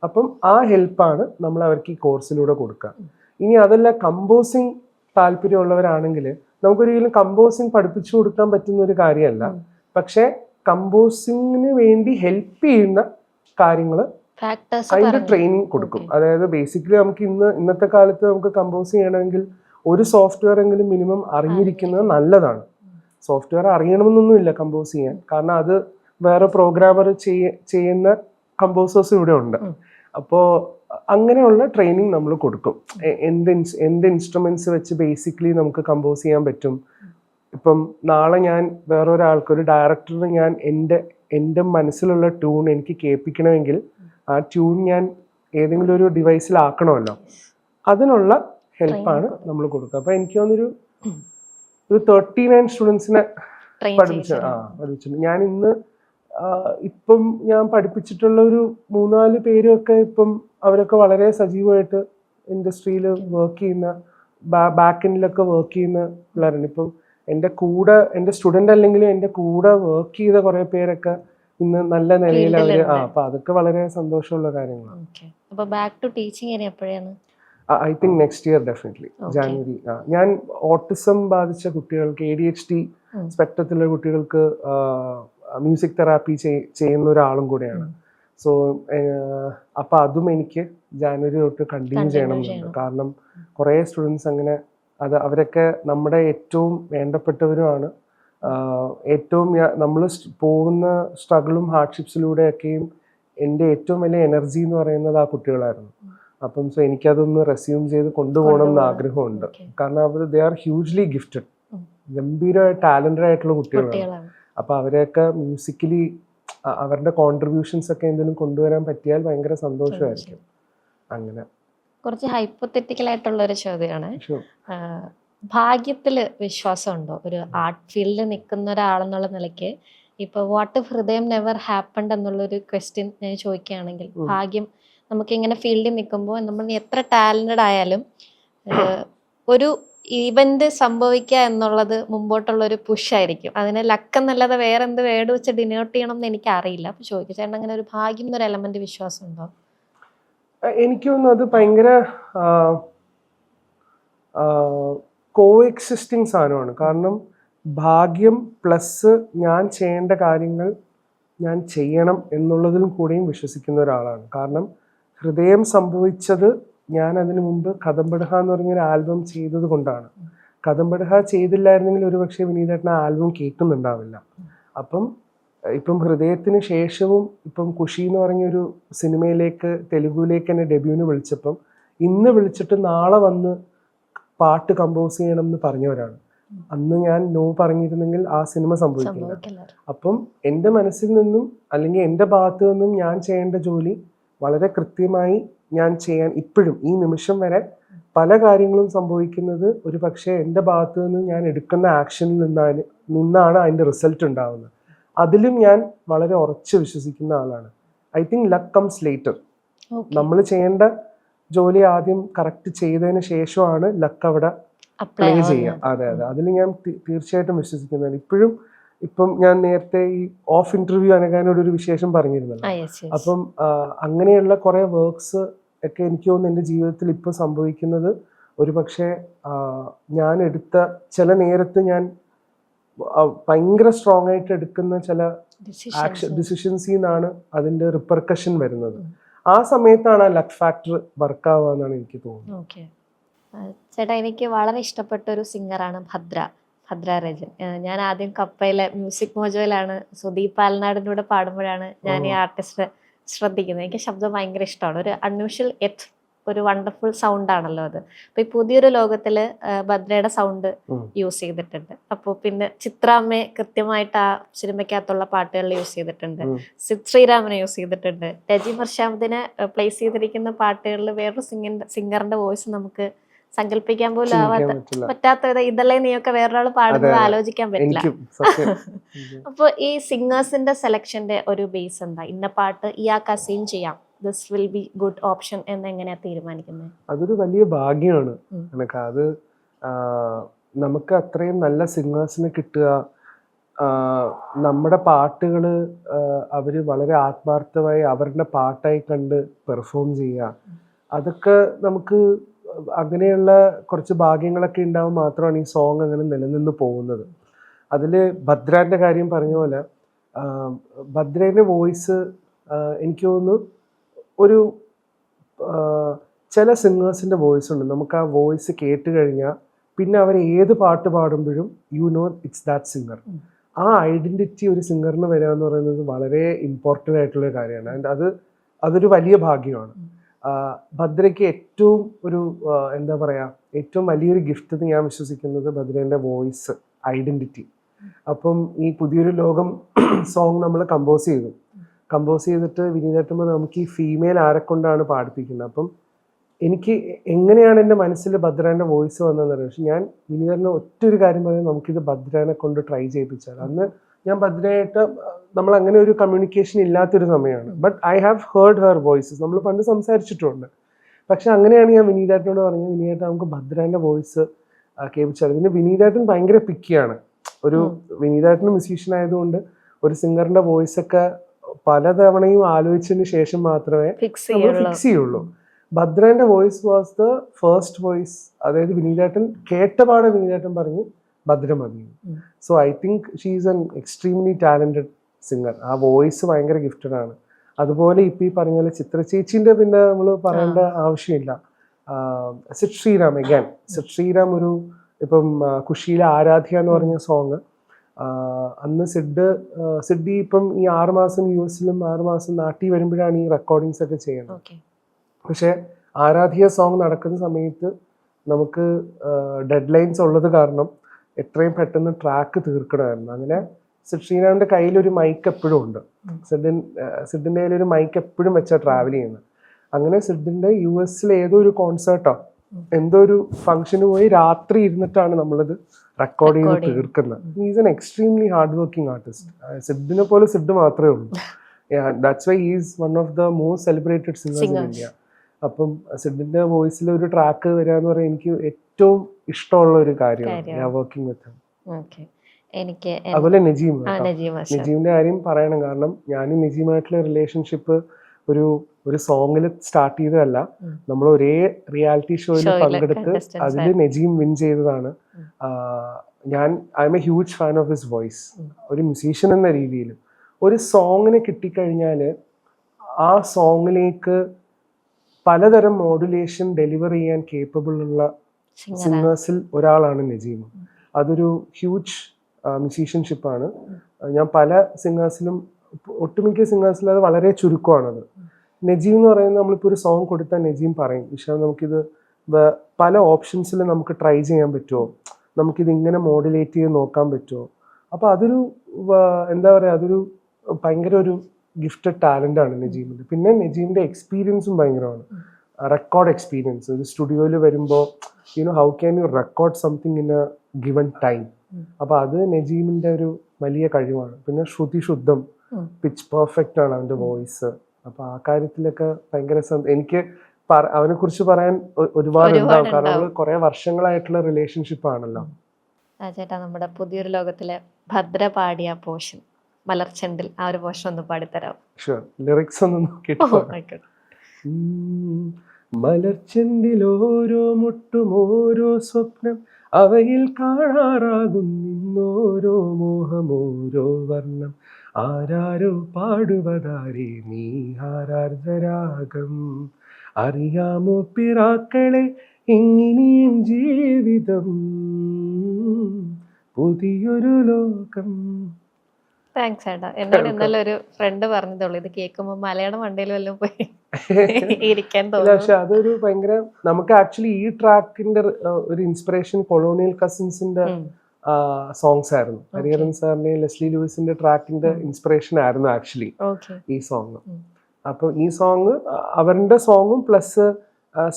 അപ്പം ആ ഹെൽപ്പാണ് നമ്മൾ അവർക്ക് ഈ കോഴ്സിലൂടെ കൊടുക്കുക. ഇനി അതല്ല, കമ്പോസിങ് താല്പര്യമുള്ളവരാണെങ്കിൽ നമുക്കൊരിക്കലും കമ്പോസിങ് പഠിപ്പിച്ചു കൊടുക്കാൻ പറ്റുന്ന ഒരു കാര്യമല്ല. പക്ഷെ കമ്പോസിങ്ങിന് വേണ്ടി ഹെൽപ്പ് ചെയ്യുന്ന കാര്യങ്ങൾ അതിന്റെ ട്രെയിനിങ് കൊടുക്കും. അതായത് ബേസിക്കലി നമുക്ക് ഇന്നത്തെ കാലത്ത് നമുക്ക് കമ്പോസ് ചെയ്യണമെങ്കിൽ ഒരു സോഫ്റ്റ്വെയർ എങ്കിലും മിനിമം അറിഞ്ഞിരിക്കുന്നത് നല്ലതാണ്. സോഫ്റ്റ്വെയർ അറിയണമെന്നൊന്നുമില്ല കമ്പോസ് ചെയ്യാൻ, കാരണം അത് വേറെ പ്രോഗ്രാമർ ചെയ്യുന്ന കമ്പോസേഴ്സ് ഇവിടെ ഉണ്ട്. അപ്പോൾ അങ്ങനെയുള്ള ട്രെയിനിങ് നമ്മൾ കൊടുക്കും. എന്ത് ഇൻസ്ട്രുമെന്റ്സ് വെച്ച് ബേസിക്കലി നമുക്ക് കമ്പോസ് ചെയ്യാൻ പറ്റും. ഇപ്പം നാളെ ഞാൻ വേറൊരാൾക്കൊരു ഡയറക്ടറിന് ഞാൻ എൻ്റെ മനസ്സിലുള്ള ട്യൂൺ എനിക്ക് കേൾപ്പിക്കണമെങ്കിൽ ആ ട്യൂൺ ഞാൻ ഏതെങ്കിലും ഒരു ഡിവൈസിലാക്കണമല്ലോ, അതിനുള്ള ഹെൽപ്പാണ് നമ്മൾ കൊടുക്കുക. അപ്പൊ എനിക്ക് തോന്നുന്നൊരു 39 സ്റ്റുഡൻസിനെ പഠിപ്പിച്ചിട്ടുണ്ട്. ഞാൻ ഇന്ന് ഇപ്പം ഞാൻ പഠിപ്പിച്ചിട്ടുള്ള ഒരു 3-4 പേരൊക്കെ ഇപ്പം അവരൊക്കെ വളരെ സജീവമായിട്ട് ഇൻഡസ്ട്രിയിൽ വർക്ക് ചെയ്യുന്ന, ബാക്ക് എൻഡിലൊക്കെ വർക്ക് ചെയ്യുന്ന പിള്ളേരുണ്ട്. ഇപ്പം എൻ്റെ സ്റ്റുഡൻ്റ് അല്ലെങ്കിലും എൻ്റെ കൂടെ വർക്ക് ചെയ്ത കുറേ പേരൊക്കെ ഇന്ന് നല്ല നിലയിൽ അവർ അപ്പൊ അതൊക്കെ വളരെ സന്തോഷമുള്ള കാര്യങ്ങളാണ്. അപ്പൊ ബാക്ക് ടു ടീച്ചിങ് എപ്പോഴാണ്? I think next year definitely, January. ഞാൻ ഓട്ടിസം ബാധിച്ച കുട്ടികൾക്ക്, ADHD സ്പെക്ട്രത്തിലുള്ള കുട്ടികൾക്ക് മ്യൂസിക് തെറാപ്പി ചെയ്യുന്ന ഒരാളും കൂടെയാണ്. സോ അപ്പൊ അതും എനിക്ക് ജാനുവരി തൊട്ട് കണ്ടിന്യൂ ചെയ്യണമെന്നുണ്ട്. കാരണം കുറേ സ്റ്റുഡൻസ് അങ്ങനെ അവരൊക്കെ നമ്മുടെ ഏറ്റവും വേണ്ടപ്പെട്ടവരുമാണ്. ഏറ്റവും നമ്മൾ പോകുന്ന സ്ട്രഗിളും ഹാർഡ്ഷിപ്സിലൂടെയൊക്കെയും എൻ്റെ ഏറ്റവും വലിയ എനർജി എന്ന് പറയുന്നത് ആ കുട്ടികളായിരുന്നു. അപ്പം സോ എനിക്കതൊന്ന് റെസ്യൂം ചെയ്ത് കൊണ്ടുപോകണം എന്ന് ആഗ്രഹമുണ്ട്. കാരണം അവർ ദേ ആർ ഹ്യൂജ്ലി ഗിഫ്റ്റഡ്, ഗംഭീരമായ ടാലന്റഡ് ആയിട്ടുള്ള കുട്ടികളാണ്. അപ്പൊ അവരെയൊക്കെ മ്യൂസിക്കലി അവരുടെ കോൺട്രിബ്യൂഷൻസ് ഒക്കെ എന്തെങ്കിലും കൊണ്ടുവരാൻ പറ്റിയാൽ ഭയങ്കര സന്തോഷമായിരിക്കും. അങ്ങനെ കുറച്ച് ഹൈപ്പോത്തറ്റിക്കൽ ആയിട്ടുള്ള ഒരു ചോദ്യമാണ്. ഭാഗ്യത്തില് വിശ്വാസമുണ്ടോ? ഒരു ആർട്ട് ഫീൽഡിൽ നിൽക്കുന്ന ഒരാളെന്നുള്ള നിലയ്ക്ക് ഇപ്പൊ വാട്ട് ഇഫ് ഹൃദയം നെവർ ഹാപ്പൻഡ് എന്നുള്ളൊരു ക്വസ്റ്റ്യൻ ഞാൻ ചോദിക്കുകയാണെങ്കിൽ, ഭാഗ്യം നമുക്ക് ഇങ്ങനെ ഫീൽഡിൽ നിൽക്കുമ്പോൾ നമ്മൾ എത്ര ടാലന്റഡ് ആയാലും ഒരു ഈവന്റ് സംഭവിക്കുക എന്നുള്ളത് മുമ്പോട്ടുള്ള ഒരു പുഷായിരിക്കും. അതിനെ ലക്ക് എന്നല്ലാതെ വേറെ എന്ത് വേർഡ് വെച്ച് ഡിനോട്ട് ചെയ്യണം എന്ന് എനിക്ക് അറിയില്ല. അപ്പൊ ചോദിക്കുക, ചേട്ടൻ അങ്ങനെ ഒരു ഭാഗ്യം എന്നൊരു എലമെന്റ് വിശ്വാസം ഉണ്ടോ? എനിക്ക് തോന്നുന്നു അത് ഭയങ്കര കോ എക്സിസ്റ്റിംഗ് സാധനമാണ്. കാരണം ഭാഗ്യം പ്ലസ് ഞാൻ ചെയ്യേണ്ട കാര്യങ്ങൾ ഞാൻ ചെയ്യണം എന്നുള്ളതിലും കൂടെയും വിശ്വസിക്കുന്ന ഒരാളാണ്. കാരണം ഹൃദയം സംഭവിച്ചത് ഞാൻ അതിനു മുമ്പ് കദംബഡഹ എന്ന് പറഞ്ഞൊരു ആൽബം ചെയ്തത് കൊണ്ടാണ്. കദംബഡഹ ചെയ്തില്ലായിരുന്നെങ്കിൽ ഒരുപക്ഷെ വിനീതേട്ടൻ ആ ആൽബം കേൾക്കുന്നുണ്ടാവില്ല. ഇപ്പം ഹൃദയത്തിന് ശേഷവും ഇപ്പം ഖുഷി എന്ന് പറഞ്ഞൊരു സിനിമയിലേക്ക്, തെലുഗുവിലേക്ക് എന്നെ ഡെബ്യൂവിന് വിളിച്ചപ്പം ഇന്ന് വിളിച്ചിട്ട് നാളെ വന്ന് പാട്ട് കമ്പോസ് ചെയ്യണം എന്ന് പറഞ്ഞവരാണ്. അന്ന് ഞാൻ നോ പറഞ്ഞിരുന്നെങ്കിൽ ആ സിനിമ സംഭവിക്കില്ല. അപ്പം എൻ്റെ മനസ്സിൽ നിന്നും അല്ലെങ്കിൽ എൻ്റെ ഭാഗത്തു നിന്നും ഞാൻ ചെയ്യേണ്ട ജോലി വളരെ കൃത്യമായി ഞാൻ ചെയ്യാൻ, ഇപ്പോഴും ഈ നിമിഷം വരെ പല കാര്യങ്ങളും സംഭവിക്കുന്നത് ഒരു പക്ഷേ എൻ്റെ ഭാഗത്തു നിന്ന് ഞാൻ എടുക്കുന്ന ആക്ഷനിൽ നിന്നാണ് അതിൻ്റെ റിസൾട്ട് ഉണ്ടാവുന്നത്. അതിലും ഞാൻ വളരെ ഉറച്ചു വിശ്വസിക്കുന്ന ആളാണ്. I think luck comes later. നമ്മൾ ചെയ്യേണ്ട ജോലി ആദ്യം കറക്റ്റ് ചെയ്തതിന് ശേഷമാണ് ലക്ക് അവിടെ പ്ലേ ചെയ്യുക. അതെ, അതിൽ ഞാൻ തീർച്ചയായിട്ടും വിശ്വസിക്കുന്നതാണ്. ഇപ്പം ഞാൻ നേരത്തെ ഈ ഓഫ് ഇന്റർവ്യൂ അനഘാനോട് ഒരു വിശേഷം പറഞ്ഞിരുന്നല്ലോ. അപ്പം അങ്ങനെയുള്ള കുറെ വർക്ക്സ് ഒക്കെ എനിക്ക് തോന്നുന്നു എൻ്റെ ജീവിതത്തിൽ ഇപ്പോൾ സംഭവിക്കുന്നത് ഒരു പക്ഷേ ഞാൻ എടുത്ത ചില നേരത്ത് ഞാൻ ഭയങ്കര സ്ട്രോങ് ആയിട്ട് എടുക്കുന്ന ചില ഡിസിഷൻസിൽ നിന്നാണ് അതിന്റെ റിപ്പർക്കഷൻ വരുന്നത്. ആ സമയത്താണ് ആ ലക്ക് ഫാക്ടർ വർക്ക് ആവുക എന്നാണ് എനിക്ക് തോന്നുന്നത്. ചേട്ടാ, എനിക്ക് വളരെ ഇഷ്ടപ്പെട്ട ഒരു സിംഗറാണ് ഭദ്ര രജൻ. ഞാൻ ആദ്യം കപ്പയിലെ മ്യൂസിക് മോജോയിലാണ് സുദീപ് പാലനാടിൻ്റെ കൂടെ പാടുമ്പോഴാണ് ഞാൻ ഈ ആർട്ടിസ്റ്റ് ശ്രദ്ധിക്കുന്നത്. എനിക്ക് ശബ്ദം ഭയങ്കര ഇഷ്ടമാണ്. ഒരു അൺയൂഷ്വൽ എറ്റ് ഒരു വണ്ടർഫുൾ സൗണ്ട് ആണല്ലോ അത്. അപ്പൊ ഈ പുതിയൊരു ലോകത്തില് ഭദ്രയുടെ സൗണ്ട് യൂസ് ചെയ്തിട്ടുണ്ട്. അപ്പോൾ പിന്നെ ചിത്രാമ്മയെ കൃത്യമായിട്ട് ആ സിനിമയ്ക്കകത്തുള്ള പാട്ടുകളിൽ യൂസ് ചെയ്തിട്ടുണ്ട്. സിദ് ശ്രീരാമനെ യൂസ് ചെയ്തിട്ടുണ്ട്. രജി മർഷാദിനെ പ്ലേസ് ചെയ്തിരിക്കുന്ന പാട്ടുകളിൽ വേറൊരു സിംഗറിന്റെ വോയിസ് നമുക്ക് സങ്കല്പിക്കാൻ പോലും പറ്റാത്ത ഇതല്ലേ നീയൊക്കെ വേറൊരാൾ പാടുന്നത് ആലോചിക്കാൻ പറ്റില്ല. അപ്പൊ ഈ സിംഗേഴ്സിന്റെ സെലക്ഷന്റെ ഒരു ബേസ് എന്താ? ഇന്ന പാട്ട് ഇയാൾക്ക് അസൈൻ ചെയ്യാം, this will be good option എന്ന് എങ്ങനെയാ തീരുമാനിക്കുന്നത്? അതൊരു വലിയ ഭാഗ്യമാണ്. അത് നമുക്ക് അത്രയും നല്ല സിംഗേഴ്സിനെ കിട്ടുക, നമ്മുടെ പാട്ടുകള് അവര് വളരെ ആത്മാർത്ഥമായി അവരുടെ പാട്ടായി കണ്ട് പെർഫോം ചെയ്യുക, അതൊക്കെ നമുക്ക് അങ്ങനെയുള്ള കുറച്ച് ഭാഗ്യങ്ങളൊക്കെ ഉണ്ടാവും മാത്രമാണ് ഈ സോങ് അങ്ങനെ നിലനിന്ന് പോകുന്നത്. അതില് ഭദ്രാന്റെ കാര്യം പറഞ്ഞ പോലെ ഭദ്രേന്റെ വോയിസ് എനിക്ക് തോന്നുന്നു ഒരു ചില സിംഗേഴ്സിന്റെ വോയിസ് ഉണ്ട്, നമുക്ക് ആ വോയിസ് കേട്ട് കഴിഞ്ഞാൽ പിന്നെ അവർ ഏത് പാട്ട് പാടുമ്പോഴും you know it's that singer. ആ ഐഡന്റിറ്റി ഒരു സിംഗറിന് വരിക എന്ന് പറയുന്നത് വളരെ ഇമ്പോർട്ടൻ്റ് ആയിട്ടുള്ള കാര്യമാണ്. ആൻഡ് അതൊരു വലിയ ഭാഗ്യമാണ്. ഭദ്രയ്ക്ക് ഏറ്റവും ഒരു എന്താ പറയുക, ഏറ്റവും വലിയൊരു ഗിഫ്റ്റ് എന്ന് ഞാൻ വിശ്വസിക്കുന്നത് ഭദ്രേൻ്റെ വോയിസ് ഐഡന്റിറ്റി. അപ്പം ഈ പുതിയൊരു ലോകം സോങ് നമ്മൾ കമ്പോസ് ചെയ്തിട്ട് വിനീതേട്ടൻ നമുക്ക് ഈ ഫീമെയിൽ ആരെക്കൊണ്ടാണ് പാടിപ്പിക്കുന്നത്. അപ്പം എനിക്ക് എങ്ങനെയാണ് എൻ്റെ മനസ്സിൽ ഭദ്രേൻ്റെ വോയിസ് വന്നതെന്ന് അറിയാം. പക്ഷെ ഞാൻ വിനീതേട്ടന് ഒറ്റൊരു കാര്യം പറയുന്നത്, നമുക്കിത് ഭദ്രേനെ കൊണ്ട് ട്രൈ ചെയ്യിപ്പിച്ചാൽ. അന്ന് ഞാൻ ഭദ്രയായിട്ട് നമ്മൾ അങ്ങനെ ഒരു കമ്മ്യൂണിക്കേഷൻ ഇല്ലാത്തൊരു സമയമാണ്. But I have heard her voices, നമ്മൾ പണ്ട് സംസാരിച്ചിട്ടുണ്ട്. പക്ഷെ അങ്ങനെയാണ് ഞാൻ വിനീതേട്ടനോട് പറഞ്ഞത്, വിനീതേട്ടൻ നമുക്ക് ഭദ്രേൻ്റെ വോയിസ് കേൾപ്പിച്ചത്. പിന്നെ വിനീതേട്ടൻ ഭയങ്കര പിക്കിയാണ്. ഒരു വിനീതേട്ടൻ മ്യൂസീഷ്യൻ ആയതുകൊണ്ട് ഒരു സിംഗറിന്റെ വോയിസ് ഒക്കെ പലതവണയും ആലോചിച്ചതിന് ശേഷം മാത്രമേ നമ്മൾ ഫിക്സ് ചെയ്യുള്ളൂ. ഭദ്രേന്റെ voice was the first voice. അതായത് വിനീതേട്ടൻ കേട്ടപാടെ വിനീതേട്ടൻ പറഞ്ഞു ഭദ്ര മതി. So I think she is an extremely talented singer. ആ വോയിസ് ഭയങ്കര ഗിഫ്റ്റഡ് ആണ്. അതുപോലെ ഇപ്പം ഈ പറഞ്ഞ പോലെ ചിത്ര ചേച്ചിന്റെ പിന്നെ നമ്മൾ പറയേണ്ട ആവശ്യമില്ല. സിഡ് ശ്രീറാം എഗാൻ, സിഡ് ശ്രീറാം ഒരു ഇപ്പം ഖുഷിയിലെ ആരാധ്യ എന്ന് പറഞ്ഞ സോങ് അന്ന് സിഡി ഇപ്പം ഈ 6 മാസം US-ലും 6 മാസം നാട്ടിൽ വരുമ്പോഴാണ് ഈ റെക്കോർഡിങ്സ് ഒക്കെ ചെയ്യുന്നത്. പക്ഷെ ആരാധ്യ സോങ് നടക്കുന്ന സമയത്ത് നമുക്ക് ഡെഡ് ലൈൻസ് ഉള്ളത് കാരണം എത്രയും പെട്ടെന്ന് ട്രാക്ക് തീർക്കണമായിരുന്നു. അങ്ങനെ സിഡ് ശ്രീറാമിന്റെ കയ്യിലൊരു മൈക്ക് എപ്പോഴും ഉണ്ട്. സിഡിന്റെ കയ്യിൽ ഒരു മൈക്ക് എപ്പോഴും വെച്ചാൽ ട്രാവൽ ചെയ്യുന്നത്. അങ്ങനെ സിഡിന്റെ US-ലെ ഏതോ ഒരു കോൺസേർട്ടോ എന്തോ ഒരു ഫംഗ്ഷന് പോയി രാത്രി ഇരുന്നിട്ടാണ് നമ്മളത് റെക്കോർഡ് ചെയ്ത് തീർക്കുന്നത്. Is an extremely hard working artist. സിഡിനെ പോലെ സിഡ് മാത്രമേ ഉള്ളൂ. That's why is one of the most celebrated singers in India. അപ്പം സിഡിന്റെ വോയിസിൽ ഒരു ട്രാക്ക് വരിക എന്ന് പറയാൻ എനിക്ക് ഏറ്റവും ഇഷ്ടമുള്ള ഒരു കാര്യമാണ് വർക്കിംഗ് വിത്ത് ഹിം. എനിക്ക് അതുപോലെ നജീമിന്റെ കാര്യം പറയണം. കാരണം ഞാനും നജീമായിട്ടുള്ള റിലേഷൻഷിപ്പ് ഒരു സോങ്ങിൽ സ്റ്റാർട്ട് ചെയ്തതല്ല. നമ്മൾ ഒരേ റിയാലിറ്റി ഷോയിൽ പങ്കെടുത്ത് അതിൽ നജീം വിൻ ചെയ്തതാണ്. I M A huge fan of his voice. ഒരു മ്യൂസീഷ്യൻ എന്ന രീതിയിൽ ഒരു സോങ്ങിനെ കിട്ടിക്കഴിഞ്ഞാൽ ആ സോങ്ങിലേക്ക് പലതരം മോഡുലേഷൻ ഡെലിവർ ചെയ്യാൻ കേപ്പബിൾ ഉള്ള സിംഗേഴ്സിൽ ഒരാളാണ് നജീം. അതൊരു ഹ്യൂജ് മ്യൂസീഷ്യൻഷിപ്പാണ്. ഞാൻ പല സിംഗേഴ്സിലും, ഒട്ടുമിക്ക സിംഗേഴ്സിലും അത് വളരെ ചുരുക്കമാണത്. നജീം എന്ന് പറയുന്നത് നമ്മളിപ്പോൾ ഒരു സോങ് കൊടുത്താൽ നജീം പറയും, പക്ഷേ നമുക്കിത് പല ഓപ്ഷൻസിൽ നമുക്ക് ട്രൈ ചെയ്യാൻ പറ്റുമോ, നമുക്കിത് ഇങ്ങനെ മോഡുലേറ്റ് ചെയ്ത് നോക്കാൻ പറ്റുമോ. അപ്പോൾ അതൊരു എന്താ പറയുക, അതൊരു ഭയങ്കര ഒരു ഗിഫ്റ്റഡ് ടാലൻ്റ് ആണ് നജീമിൻ്റെ. പിന്നെ നജീമിൻ്റെ എക്സ്പീരിയൻസും ഭയങ്കരമാണ്. Record experience. ഒരു സ്റ്റുഡിയോയിൽ വരുമ്പോൾ how can you record something in A given time. അപ്പോൾ അത് നജീമിൻ്റെ ഒരു വലിയ കഴിവാണ്. പിന്നെ ശ്രുതി ശുദ്ധം, പിച്ച് പെർഫെക്റ്റ് ആണ് അവൻ്റെ വോയിസ്. അപ്പോൾ ആ കാര്യത്തിലൊക്കെ ഭയങ്കര എനിക്ക് അവനെ കുറിച്ച് പറയാൻ ഒരുപാട് ഉണ്ടാവും. കാരണം നമ്മൾ കുറെ വർഷങ്ങളായിട്ടുള്ള റിലേഷൻഷിപ്പ് ആണല്ലോ. ചേട്ടാ, നമ്മുടെ പുതിയൊരു ലോകത്തിലെ ഭദ്ര പാടിയ പോർഷൻ മലർച്ചെണ്ടിൽ ആ ഒരു പോർഷൻ ഒന്ന് പാടിത്തരാം. ഷുവർ. ലിറിക്സ് ഒന്ന് നോക്കിയിട്ട്. മലർച്ചെണ്ടിൽ ഓരോ മുട്ടും ഓരോ സ്വപ്നം, അവയിൽ കാണാറാകുന്നോരോ മോഹം ഓരോ വർണ്ണം, ആരാരോ പാടുവതാരേ നീ ആരാർദ്ധരാഗം, അറിയാമോ പിറാക്കളെ ഇങ്ങനെയും ജീവിതം, പുതിയൊരു ലോകം. താങ്ക്സ് ചേട്ടാ. എന്നോട് ഇന്നലെ ഒരു ഫ്രണ്ട് പറഞ്ഞതുള്ളൂ, ഇത് കേൾക്കുമ്പോ മലയാളം വണ്ടിയിൽ വല്ലതും പോയി ഇരിക്കാൻ തോന്നുന്നു. പക്ഷെ അതൊരു ഭയങ്കര, നമുക്ക് ആക്ച്വലി ഈ ട്രാക്കിന്റെ ഒരു ഇൻസ്പിറേഷൻ കൊളോണിയൽ കസിൻസിന്റെ സോങ്സ് ആയിരുന്നു. ഹരിഹരൻ സാറിന്റെ ലെസ്ലി ലൂയിസിന്റെ ട്രാക്കിന്റെ ഇൻസ്പിറേഷൻ ആയിരുന്നു ആക്ച്വലി ഈ സോങ്. അപ്പൊ ഈ സോങ് അവരുടെ സോങ്ങും പ്ലസ്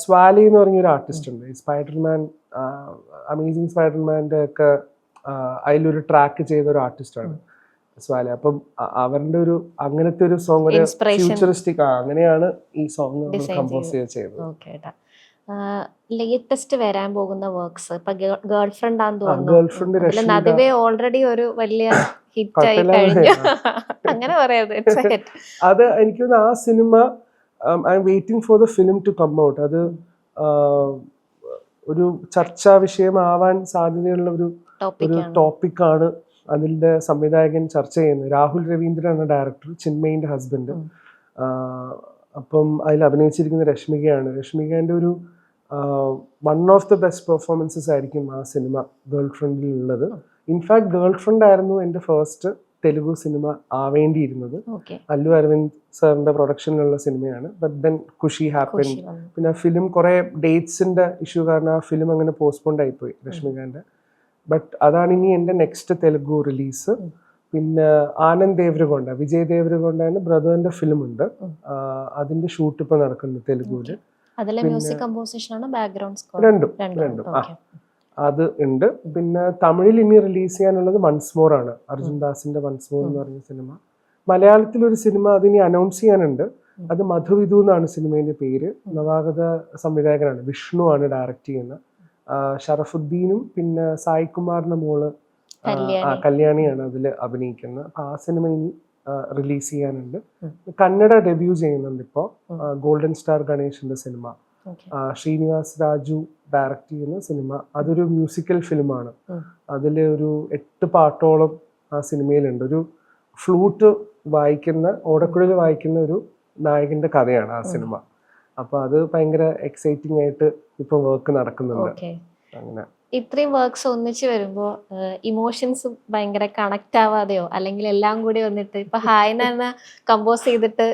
സ്വാലി എന്ന് പറഞ്ഞൊരു ആർട്ടിസ്റ്റ് ഉണ്ട്, സ്പൈഡർമാൻ, അമേസിംഗ് സ്പൈഡർമാന്റെ ഒക്കെ അതിലൊരു ട്രാക്ക് ചെയ്ത ഒരു ആർട്ടിസ്റ്റാണ് സ്വാലി. അപ്പം അവരുടെ ഒരു അങ്ങനത്തെ ഒരു സോങ്, ഒരു ഫ്യൂച്ചറിസ്റ്റിക്, അങ്ങനെയാണ് ഈ സോങ് കമ്പോസ് ചെയ്തത്. ലേറ്റസ്റ്റ് വരാൻ പോകുന്ന വർക്ക്സ് ഇപ്പൊ ഗേൾ ഫ്രണ്ട് ആണെന്ന് തോന്നുന്നു. നദിവേ ഓൾറെഡി ഒരു വലിയ ഹിറ്റ് ആയി കഴിഞ്ഞു, അങ്ങനെ പറയാതെ. അത് എനിക്ക് തോന്നുന്നു ആ സിനിമ I'm waiting for the film to come out. അത് ഒരു ചർച്ചാ വിഷയമാവാൻ സാധ്യതയുള്ള ഒരു ടോപ്പിക്കാണ്. അതിൻ്റെ സംവിധായകൻ ചർച്ച ചെയ്യുന്നത് രാഹുൽ രവീന്ദ്രൻ എന്ന ഡയറക്ടർ, ചിന്മയിൻ്റെ ഹസ്ബൻഡ്. അപ്പം അതിൽ അഭിനയിച്ചിരിക്കുന്ന രശ്മികയാണ്. രശ്മികേൻ്റെ ഒരു one of the best performances ആയിരിക്കും ആ സിനിമ ഗേൾ ഫ്രണ്ടിലുള്ളത്. ഇൻഫാക്ട് ഗേൾ ഫ്രണ്ട് ആയിരുന്നു എൻ്റെ ഫസ്റ്റ് തെലുഗു സിനിമ ആവേണ്ടിയിരുന്നത്. അല്ലു അരവിന്ദ് സാറിന്റെ പ്രൊഡക്ഷനിലുള്ള സിനിമയാണ്. But then Kushi happen. പിന്നെ ഫിലിം കുറെ ഡേറ്റ്സിന്റെ ഇഷ്യൂ കാരണം ആ ഫിലിം അങ്ങനെ പോസ്റ്റ്പോണ്ട് ആയിപ്പോയി രശ്മികാന്റെ. ബട്ട് അതാണ് ഇനി എൻ്റെ നെക്സ്റ്റ് തെലുഗു റിലീസ്. പിന്നെ ആനന്ദ് ദേവ്രകൊണ്ട, വിജയ് ദേവ്രകൊണ്ടന്റെ ബ്രദറിന്റെ ഫിലിം ഉണ്ട്, അതിന്റെ ഷൂട്ട് ഇപ്പൊ നടക്കുന്നു തെലുഗുവില്. രണ്ടും. അത് ഉണ്ട്. പിന്നെ തമിഴിൽ ഇനി റിലീസ് ചെയ്യാനുള്ളത് വൺസ് മോർ ആണ്, അർജുൻ ദാസിന്റെ വൺസ് മോർ എന്ന് പറഞ്ഞ സിനിമ. മലയാളത്തിലൊരു സിനിമ അതിനി അനൗൺസ് ചെയ്യാനുണ്ട്. അത് മധുവിധു എന്നാണ് സിനിമേന്റെ പേര്. നവാഗത സംവിധായകനാണ്, വിഷ്ണു ആണ് ഡയറക്റ്റ് ചെയ്യുന്നത്. ഷറഫുദ്ദീനും പിന്നെ സായി കുമാറിന്റെ മോള് കല്യാണിയാണ് അതിൽ അഭിനയിക്കുന്നത്. അപ്പൊ ആ സിനിമ ഇനി റിലീസ് ചെയ്യാനുണ്ട്. കന്നഡ ഡെബ്യൂ ചെയ്യുന്നുണ്ട് ഇപ്പോൾ, ഗോൾഡൻ സ്റ്റാർ ഗണേഷിന്റെ സിനിമ. ശ്രീനിവാസ് രാജു ഡയറക്റ്റ് ചെയ്യുന്ന സിനിമ. അതൊരു മ്യൂസിക്കൽ ഫിലിമാണ്. അതിൽ ഒരു 8 പാട്ടോളം ആ സിനിമയിലുണ്ട്. ഒരു ഫ്ലൂട്ട് വായിക്കുന്ന, ഓടക്കുഴൽ വായിക്കുന്ന ഒരു നായകന്റെ കഥയാണ് ആ സിനിമ. അപ്പൊ അത് ഭയങ്കര എക്സൈറ്റിംഗ് ആയിട്ട് ഇപ്പൊ വർക്ക് നടക്കുന്നുണ്ട്. അങ്ങനെ ഇത്രയും വർക്ക്സ് ഒന്നിച്ച് വരുമ്പോ ഇമോഷൻസ് ഭയങ്കര കണക്ട് ആവാതെയോ അല്ലെങ്കിൽ എല്ലാം കൂടി വന്നിട്ട് ഇപ്പൊ ഹായന കമ്പോസ് ചെയ്തിട്ട്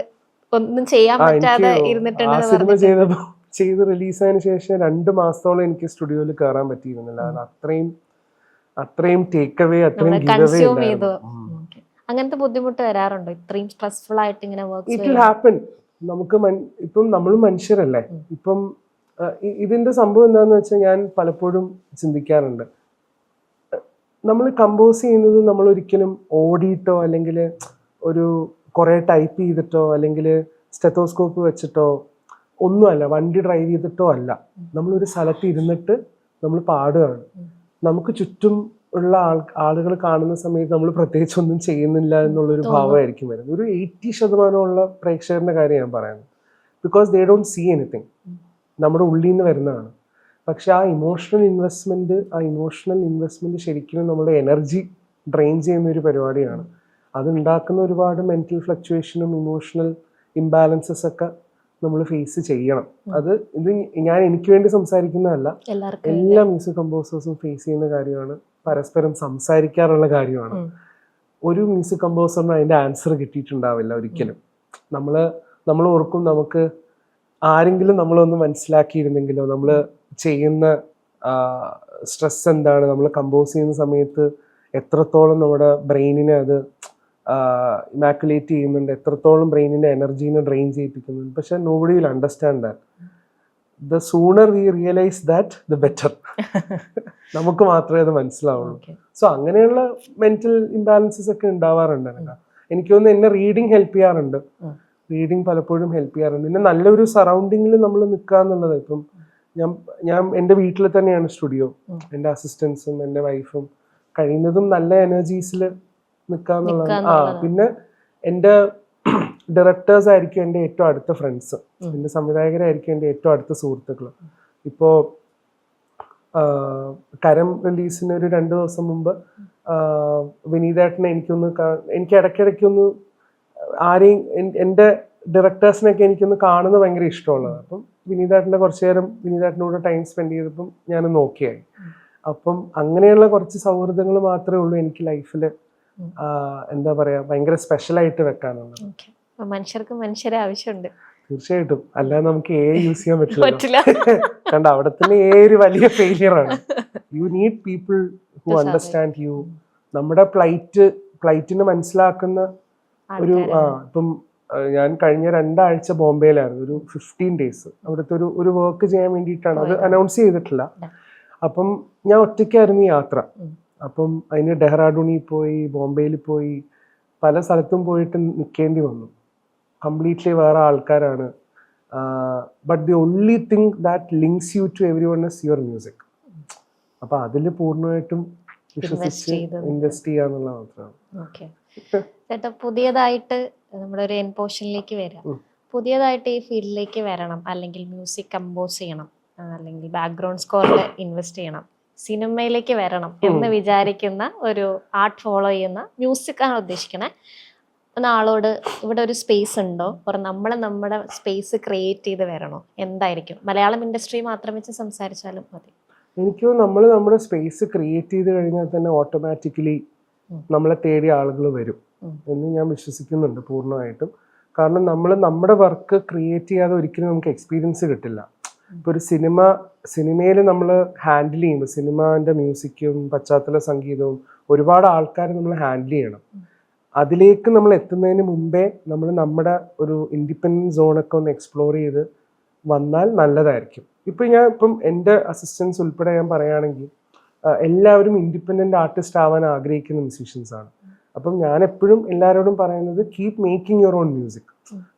ഒന്നും ചെയ്യാൻ പറ്റാതെ ഇരുന്നിട്ടുണ്ട്. ചെയ്ത് റിലീസായതിനു ശേഷം 2 മാസത്തോളം എനിക്ക് സ്റ്റുഡിയോയിൽ കയറാൻ പറ്റിയിരുന്നില്ല. അത്രയും ടേക്ക് അവേ, അത്രയും കൺസ്യൂം ചെയ്തു. അങ്ങനത്തെ ബുദ്ധിമുട്ട് വരാറുണ്ടോ ഇത്രയും സ്ട്രെസ്ഫുൾ ആയിട്ട് ഇങ്ങനെ വർക്ക്? It will happen. നമുക്ക് ഇപ്പം നമ്മൾ മനുഷ്യരല്ലേ. ഇപ്പം ഇതിന്റെ സംഭവം എന്താന്ന് വെച്ചാൽ ഞാൻ പലപ്പോഴും ചിന്തിക്കാറുണ്ട്, നമ്മൾ കമ്പോസ് ചെയ്യുന്നത് നമ്മൾ ഒരിക്കലും ഓടിയിട്ടോ അല്ലെങ്കിൽ ഒരു കുറെ ടൈപ്പ് ചെയ്തിട്ടോ അല്ലെങ്കിൽ സ്റ്റെത്തോസ്കോപ്പ് വെച്ചിട്ടോ ഒന്നുമല്ല, വണ്ടി ഡ്രൈവ് ചെയ്തിട്ടോ അല്ല. നമ്മളൊരു സ്ഥലത്ത് ഇരുന്നിട്ട് നമ്മൾ പാടുകയാണ്. നമുക്ക് ചുറ്റും ഉള്ള ആളുകൾ കാണുന്ന സമയത്ത് നമ്മൾ പ്രത്യേകിച്ച് ഒന്നും ചെയ്യുന്നില്ല എന്നുള്ളൊരു ഭാവമായിരിക്കും വരുന്നത്. ഒരു 80% പ്രേക്ഷകരുടെ കാര്യം ഞാൻ പറയുന്നത്. Because they don't see anything, നമ്മുടെ ഉള്ളിൽ നിന്ന് വരുന്നതാണ്. പക്ഷെ ആ ഇമോഷണൽ ഇൻവെസ്റ്റ്മെന്റ് ശരിക്കും നമ്മുടെ എനർജി ഡ്രെയിൻ ചെയ്യുന്ന ഒരു പരിപാടിയാണ്. അതുണ്ടാക്കുന്ന ഒരുപാട് മെന്റൽ ഫ്ലക്ച്വേഷനും ഇമോഷണൽ ഇംബാലൻസസ് ഒക്കെ നമ്മൾ ഫേസ് ചെയ്യണം. ഇത് ഞാൻ എനിക്ക് വേണ്ടി സംസാരിക്കുന്നതല്ല, എല്ലാ മ്യൂസിക് കമ്പോസേഴ്സും ഫേസ് ചെയ്യുന്ന കാര്യമാണ്, പരസ്പരം സംസാരിക്കാറുള്ള കാര്യമാണ്. ഒരു മ്യൂസിക് കമ്പോസറിന് അതിന്റെ ആൻസർ കിട്ടിയിട്ടുണ്ടാവില്ല ഒരിക്കലും. നമ്മൾ ഓർക്കും നമുക്ക് ആരെങ്കിലും നമ്മളൊന്ന് മനസ്സിലാക്കിയിരുന്നെങ്കിലോ, നമ്മൾ ചെയ്യുന്ന സ്ട്രെസ് എന്താണ്, നമ്മൾ കമ്പോസ് ചെയ്യുന്ന സമയത്ത് എത്രത്തോളം നമ്മുടെ ബ്രെയിനിനെ അത് ഇമാക്കുലേറ്റ് ചെയ്യുന്നുണ്ട്, എത്രത്തോളം ബ്രെയിനിന്റെ എനർജീനെ ഡ്രെയിൻ ചെയ്യിപ്പിക്കുന്നുണ്ട്. പക്ഷെ nobody will understand that. The sooner V realise that the better. നമുക്ക് മാത്രമേ അത് മനസ്സിലാവുള്ളൂ. സോ അങ്ങനെയുള്ള മെന്റൽ ഇംബാലൻസസ് ഒക്കെ ഉണ്ടാവാറുണ്ട്. എനിക്ക് തോന്നുന്നു എന്നെ റീഡിങ് ഹെൽപ്പ് ചെയ്യാറുണ്ട്. റീഡിങ് പലപ്പോഴും ഹെൽപ്പ് ചെയ്യാറുണ്ട്. പിന്നെ നല്ലൊരു സറൗണ്ടിങ്ങിൽ നമ്മൾ നിൽക്കുക എന്നുള്ളത്. ഇപ്പം ഞാൻ എൻ്റെ വീട്ടിൽ തന്നെയാണ് സ്റ്റുഡിയോ. എൻ്റെ അസിസ്റ്റൻസും എൻ്റെ വൈഫും കഴിയുന്നതും നല്ല എനർജീസിൽ നിൽക്കാന്നുള്ളതാണ്. പിന്നെ എൻ്റെ ഡയറക്ടേഴ്സ് ആയിരിക്കും എൻ്റെ ഏറ്റവും അടുത്ത ഫ്രണ്ട്സ്, എൻ്റെ സംവിധായകരായിരിക്കും എൻ്റെ ഏറ്റവും അടുത്ത സുഹൃത്തുക്കൾ. ഇപ്പോൾ കരം റിലീസിന് ഒരു 2 ദിവസം മുമ്പ് വിനീതേട്ടനെ എനിക്ക് ഇടയ്ക്കിടയ്ക്കൊന്ന് ആരെയും എൻ്റെ ഡയറക്ടേഴ്സിനൊക്കെ എനിക്കൊന്ന് കാണുന്നത് ഭയങ്കര ഇഷ്ടമുള്ളത്. അപ്പം വിനീതേട്ടൻ്റെ കുറച്ചു നേരം വിനീതേട്ടനോട് ടൈം സ്പെൻഡ് ചെയ്തപ്പം ഞാൻ നോക്കിയായി. അപ്പം അങ്ങനെയുള്ള കുറച്ച് സൗഹൃദങ്ങൾ മാത്രമേ ഉള്ളൂ എനിക്ക് ലൈഫിൽ എന്താ പറയാ ഭയങ്കര സ്പെഷ്യലായിട്ട് വെക്കാനുള്ളത്. മനുഷ്യർക്ക് മനുഷ്യരെ ആവശ്യമുണ്ട് തീർച്ചയായിട്ടും. അല്ലാതെ നമുക്ക് യൂസ് ചെയ്യാൻ പറ്റില്ല. കണ്ട, അവിടെ തന്നെ ഒരു വലിയ ഫെയിലിയർ ആണ്. You need people who understand you. നമ്മുടെ ഫ്ലൈറ്റിനെ മനസ്സിലാക്കുന്ന ഒരു ഇപ്പം ഞാൻ കഴിഞ്ഞ 2 ആഴ്ച ബോംബെയിലായിരുന്നു, ഒരു 15 days. അവിടുത്തെ ഒരു വർക്ക് ചെയ്യാൻ വേണ്ടിയിട്ടാണ്. അത് അനൗൺസ് ചെയ്തിട്ടില്ല. അപ്പം ഞാൻ ഒറ്റയ്ക്കായിരുന്നു യാത്ര. അപ്പം അതിന് ഡെഹ്റാഡൂണിൽ പോയി, ബോംബെയിൽ പോയി, പല സ്ഥലത്തും പോയിട്ട് നിൽക്കേണ്ടി വന്നു. കംപ്ലീറ്റ്ലി വേറെ ആൾക്കാരാണ്. But the only thing that links you to everyone is your music. അപ്പം അതിൽ പൂർണ്ണമായിട്ടും വിശ്വസിച്ച് ഇൻവെസ്റ്റ് ചെയ്യാന്നുള്ള മാത്രമാണ്. ചേട്ടാ, പുതിയതായിട്ട് നമ്മുടെ ഒരു എൻ പോർഷനിലേക്ക് വരാം. പുതിയതായിട്ട് ഈ ഫീൽഡിലേക്ക് വരണം, അല്ലെങ്കിൽ മ്യൂസിക് കമ്പോസ് ചെയ്യണം, അല്ലെങ്കിൽ ബാക്ക്ഗ്രൗണ്ട് സ്കോറിൽ ഇൻവെസ്റ്റ് ചെയ്യണം, സിനിമയിലേക്ക് വരണം എന്ന് വിചാരിക്കുന്ന ഒരു ആർട്ട് ഫോളോ ചെയ്യുന്ന മ്യൂസിക് ആണ് ഉദ്ദേശിക്കണേ ആളോട് ഇവിടെ ഒരു സ്പേസ് ഉണ്ടോ, നമ്മുടെ സ്പേസ് ക്രിയേറ്റ് ചെയ്ത് വരണോ? എന്തായിരിക്കും? മലയാളം ഇൻഡസ്ട്രി മാത്രം വെച്ച് സംസാരിച്ചാലും മതി. എനിക്ക് നമ്മൾ നമ്മുടെ സ്പേസ് ക്രിയേറ്റ് ചെയ്ത് കഴിഞ്ഞാൽ തന്നെ ഓട്ടോമാറ്റിക്കലി നമ്മളെ തേടിയ ആളുകൾ വരും എന്ന് ഞാൻ വിശ്വസിക്കുന്നുണ്ട് പൂർണ്ണമായിട്ടും. കാരണം നമ്മൾ നമ്മുടെ വർക്ക് ക്രിയേറ്റ് ചെയ്യാതെ ഒരിക്കലും നമുക്ക് എക്സ്പീരിയൻസ് കിട്ടില്ല. ഇപ്പോൾ ഒരു സിനിമയിൽ നമ്മൾ ഹാൻഡിൽ ചെയ്യുമ്പോൾ സിനിമാൻ്റെ മ്യൂസിക്കും പശ്ചാത്തല സംഗീതവും ഒരുപാട് ആൾക്കാരെ നമ്മൾ ഹാൻഡിൽ ചെയ്യണം. അതിലേക്ക് നമ്മൾ എത്തുന്നതിന് മുമ്പേ നമ്മൾ നമ്മുടെ ഒരു ഇൻഡിപെൻഡൻറ്റ് സോണൊക്കെ ഒന്ന് എക്സ്പ്ലോർ ചെയ്ത് വന്നാൽ നല്ലതായിരിക്കും. ഇപ്പം എൻ്റെ അസിസ്റ്റൻസ് ഉൾപ്പെടെ ഞാൻ പറയുകയാണെങ്കിൽ എല്ലാവരും ഇൻഡിപെൻഡന്റ് ആർട്ടിസ്റ്റ് ആവാൻ ആഗ്രഹിക്കുന്ന മ്യൂസീഷ്യൻസ് ആണ്. അപ്പം ഞാൻ എപ്പോഴും എല്ലാവരോടും പറയുന്നത് keep making your own music.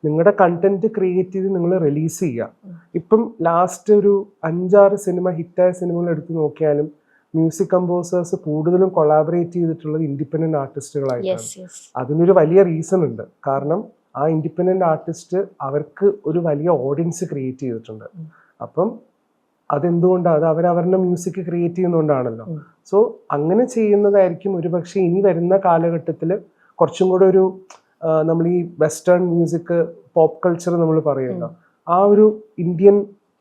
നിങ്ങളുടെ കണ്ടന്റ് ക്രിയേറ്റ് ചെയ്ത് നിങ്ങൾ റിലീസ് ചെയ്യുക. ഇപ്പം ലാസ്റ്റ് ഒരു 5-6 സിനിമ ഹിറ്റായ സിനിമകൾ എടുത്ത് നോക്കിയാലും മ്യൂസിക് കമ്പോസേഴ്സ് കൂടുതലും കൊളാബറേറ്റ് ചെയ്തിട്ടുള്ളത് ഇൻഡിപെൻഡന്റ് ആർട്ടിസ്റ്റുകളായിട്ടാണ്. അതിനൊരു വലിയ റീസൺ ഉണ്ട്. കാരണം ആ ഇൻഡിപെൻഡന്റ് ആർട്ടിസ്റ്റ് അവർക്ക് ഒരു വലിയ ഓഡിയൻസ് ക്രിയേറ്റ് ചെയ്തിട്ടുണ്ട്. അപ്പം അതെന്തുകൊണ്ടാണ്? അത് അവരവരുടെ മ്യൂസിക് ക്രിയേറ്റ് ചെയ്യുന്നതുകൊണ്ടാണല്ലോ. സോ അങ്ങനെ ചെയ്യുന്നതായിരിക്കും ഒരുപക്ഷെ ഇനി വരുന്ന കാലഘട്ടത്തിൽ കുറച്ചും കൂടെ ഒരു നമ്മൾ ഈ വെസ്റ്റേൺ മ്യൂസിക് പോപ്പ് കൾച്ചർ നമ്മൾ പറയുമല്ലോ, ആ ഒരു ഇന്ത്യൻ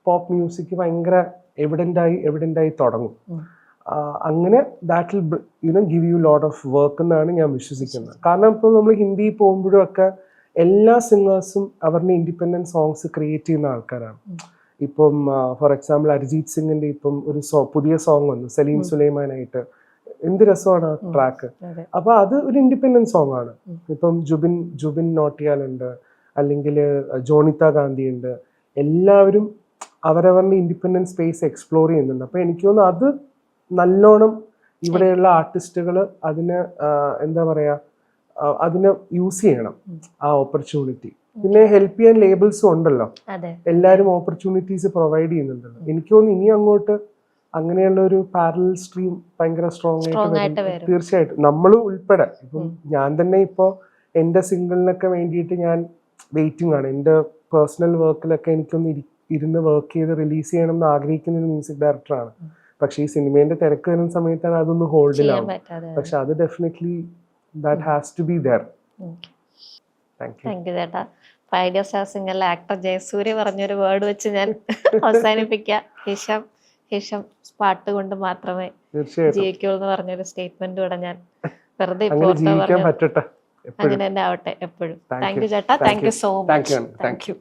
പോപ്പ് മ്യൂസിക് ഭയങ്കര എവിഡൻ്റായി തുടങ്ങും. അങ്ങനെ that will give you lot of work എന്നാണ് ഞാൻ വിശ്വസിക്കുന്നത്. കാരണം ഇപ്പോൾ നമ്മൾ ഹിന്ദി പോകുമ്പോഴും ഒക്കെ എല്ലാ സിംഗേഴ്സും അവരുടെ ഇൻഡിപെൻഡൻറ്റ് സോങ്സ് ക്രിയേറ്റ് ചെയ്യുന്ന ആൾക്കാരാണ്. ഇപ്പം ഫോർ എക്സാമ്പിൾ അരിജീത് സിംഗിന്റെ ഇപ്പം ഒരു പുതിയ സോങ് വന്നു സലീം സുലൈമാനായിട്ട്. എന്ത് രസമാണ് ആ ട്രാക്ക്. അപ്പൊ അത് ഒരു ഇൻഡിപെൻഡന്റ് സോങ് ആണ്. ഇപ്പം ജുബിൻ നോട്ടിയാലുണ്ട്, അല്ലെങ്കിൽ ജോണിത്ത ഗാന്ധി ഉണ്ട്. എല്ലാവരും അവരവരുടെ ഇൻഡിപെൻഡന്റ് സ്പേസ് എക്സ്പ്ലോർ ചെയ്യുന്നുണ്ട്. അപ്പൊ എനിക്ക് തോന്നുന്നു അത് നല്ലോണം ഇവിടെയുള്ള ആർട്ടിസ്റ്റുകൾ അതിന് എന്താ പറയാ അതിനെ യൂസ് ചെയ്യണം, ആ ഓപ്പർച്യൂണിറ്റി. പിന്നെ ഹെൽപ്പ് ചെയ്യാൻ ലേബിൾസും ഉണ്ടല്ലോ, എല്ലാവരും ഓപ്പർച്യൂണിറ്റീസ് പ്രൊവൈഡ് ചെയ്യുന്നുണ്ടല്ലോ. എനിക്ക് തോന്നുന്നു ഇനി അങ്ങോട്ട് അങ്ങനെയുള്ള ഒരു പാരലൽ സ്ട്രീം ഭയങ്കര സ്ട്രോങ് ആയിട്ട് വരും. തീർച്ചയായിട്ടും നമ്മൾ ഉൾപ്പെടെ. ഇപ്പം ഞാൻ തന്നെ ഇപ്പോൾ എൻ്റെ സിംഗിളിനൊക്കെ വേണ്ടിയിട്ട് ഞാൻ വെയിറ്റിംഗ് ആണ്. എൻ്റെ പേഴ്സണൽ വർക്കിലൊക്കെ എനിക്കൊന്ന് ഇരുന്ന് വർക്ക് ചെയ്ത് റിലീസ് ചെയ്യണം എന്ന് ആഗ്രഹിക്കുന്ന ഒരു മ്യൂസിക് ഡയറക്ടറാണ്. പക്ഷേ ഈ സിനിമേന്റെ തിരക്ക് വരുന്ന സമയത്താണ് അതൊന്ന് ഹോൾഡിലാവും. പക്ഷെ അത് definitely that has to be there. Thank you ചേട്ടാ. ഐഡിയ സ്റ്റാർ സിംഗറിലെ ആക്ടർ ജയസൂര്യ പറഞ്ഞൊരു വേർഡ് വെച്ച് ഞാൻ അവസാനിപ്പിക്കാം. ഹിഷം പാട്ട് കൊണ്ട് മാത്രമേ ജീവിക്കുള്ളൂ എന്ന് പറഞ്ഞൊരു സ്റ്റേറ്റ്മെന്റ് കൂടെ ഞാൻ വെറുതെ ജീവിക്കാൻ പറ്റട്ടെ. അങ്ങനെ തന്നെ ആവട്ടെ എപ്പോഴും. താങ്ക് യു ചേട്ടാ. Thank you so much. Thank you.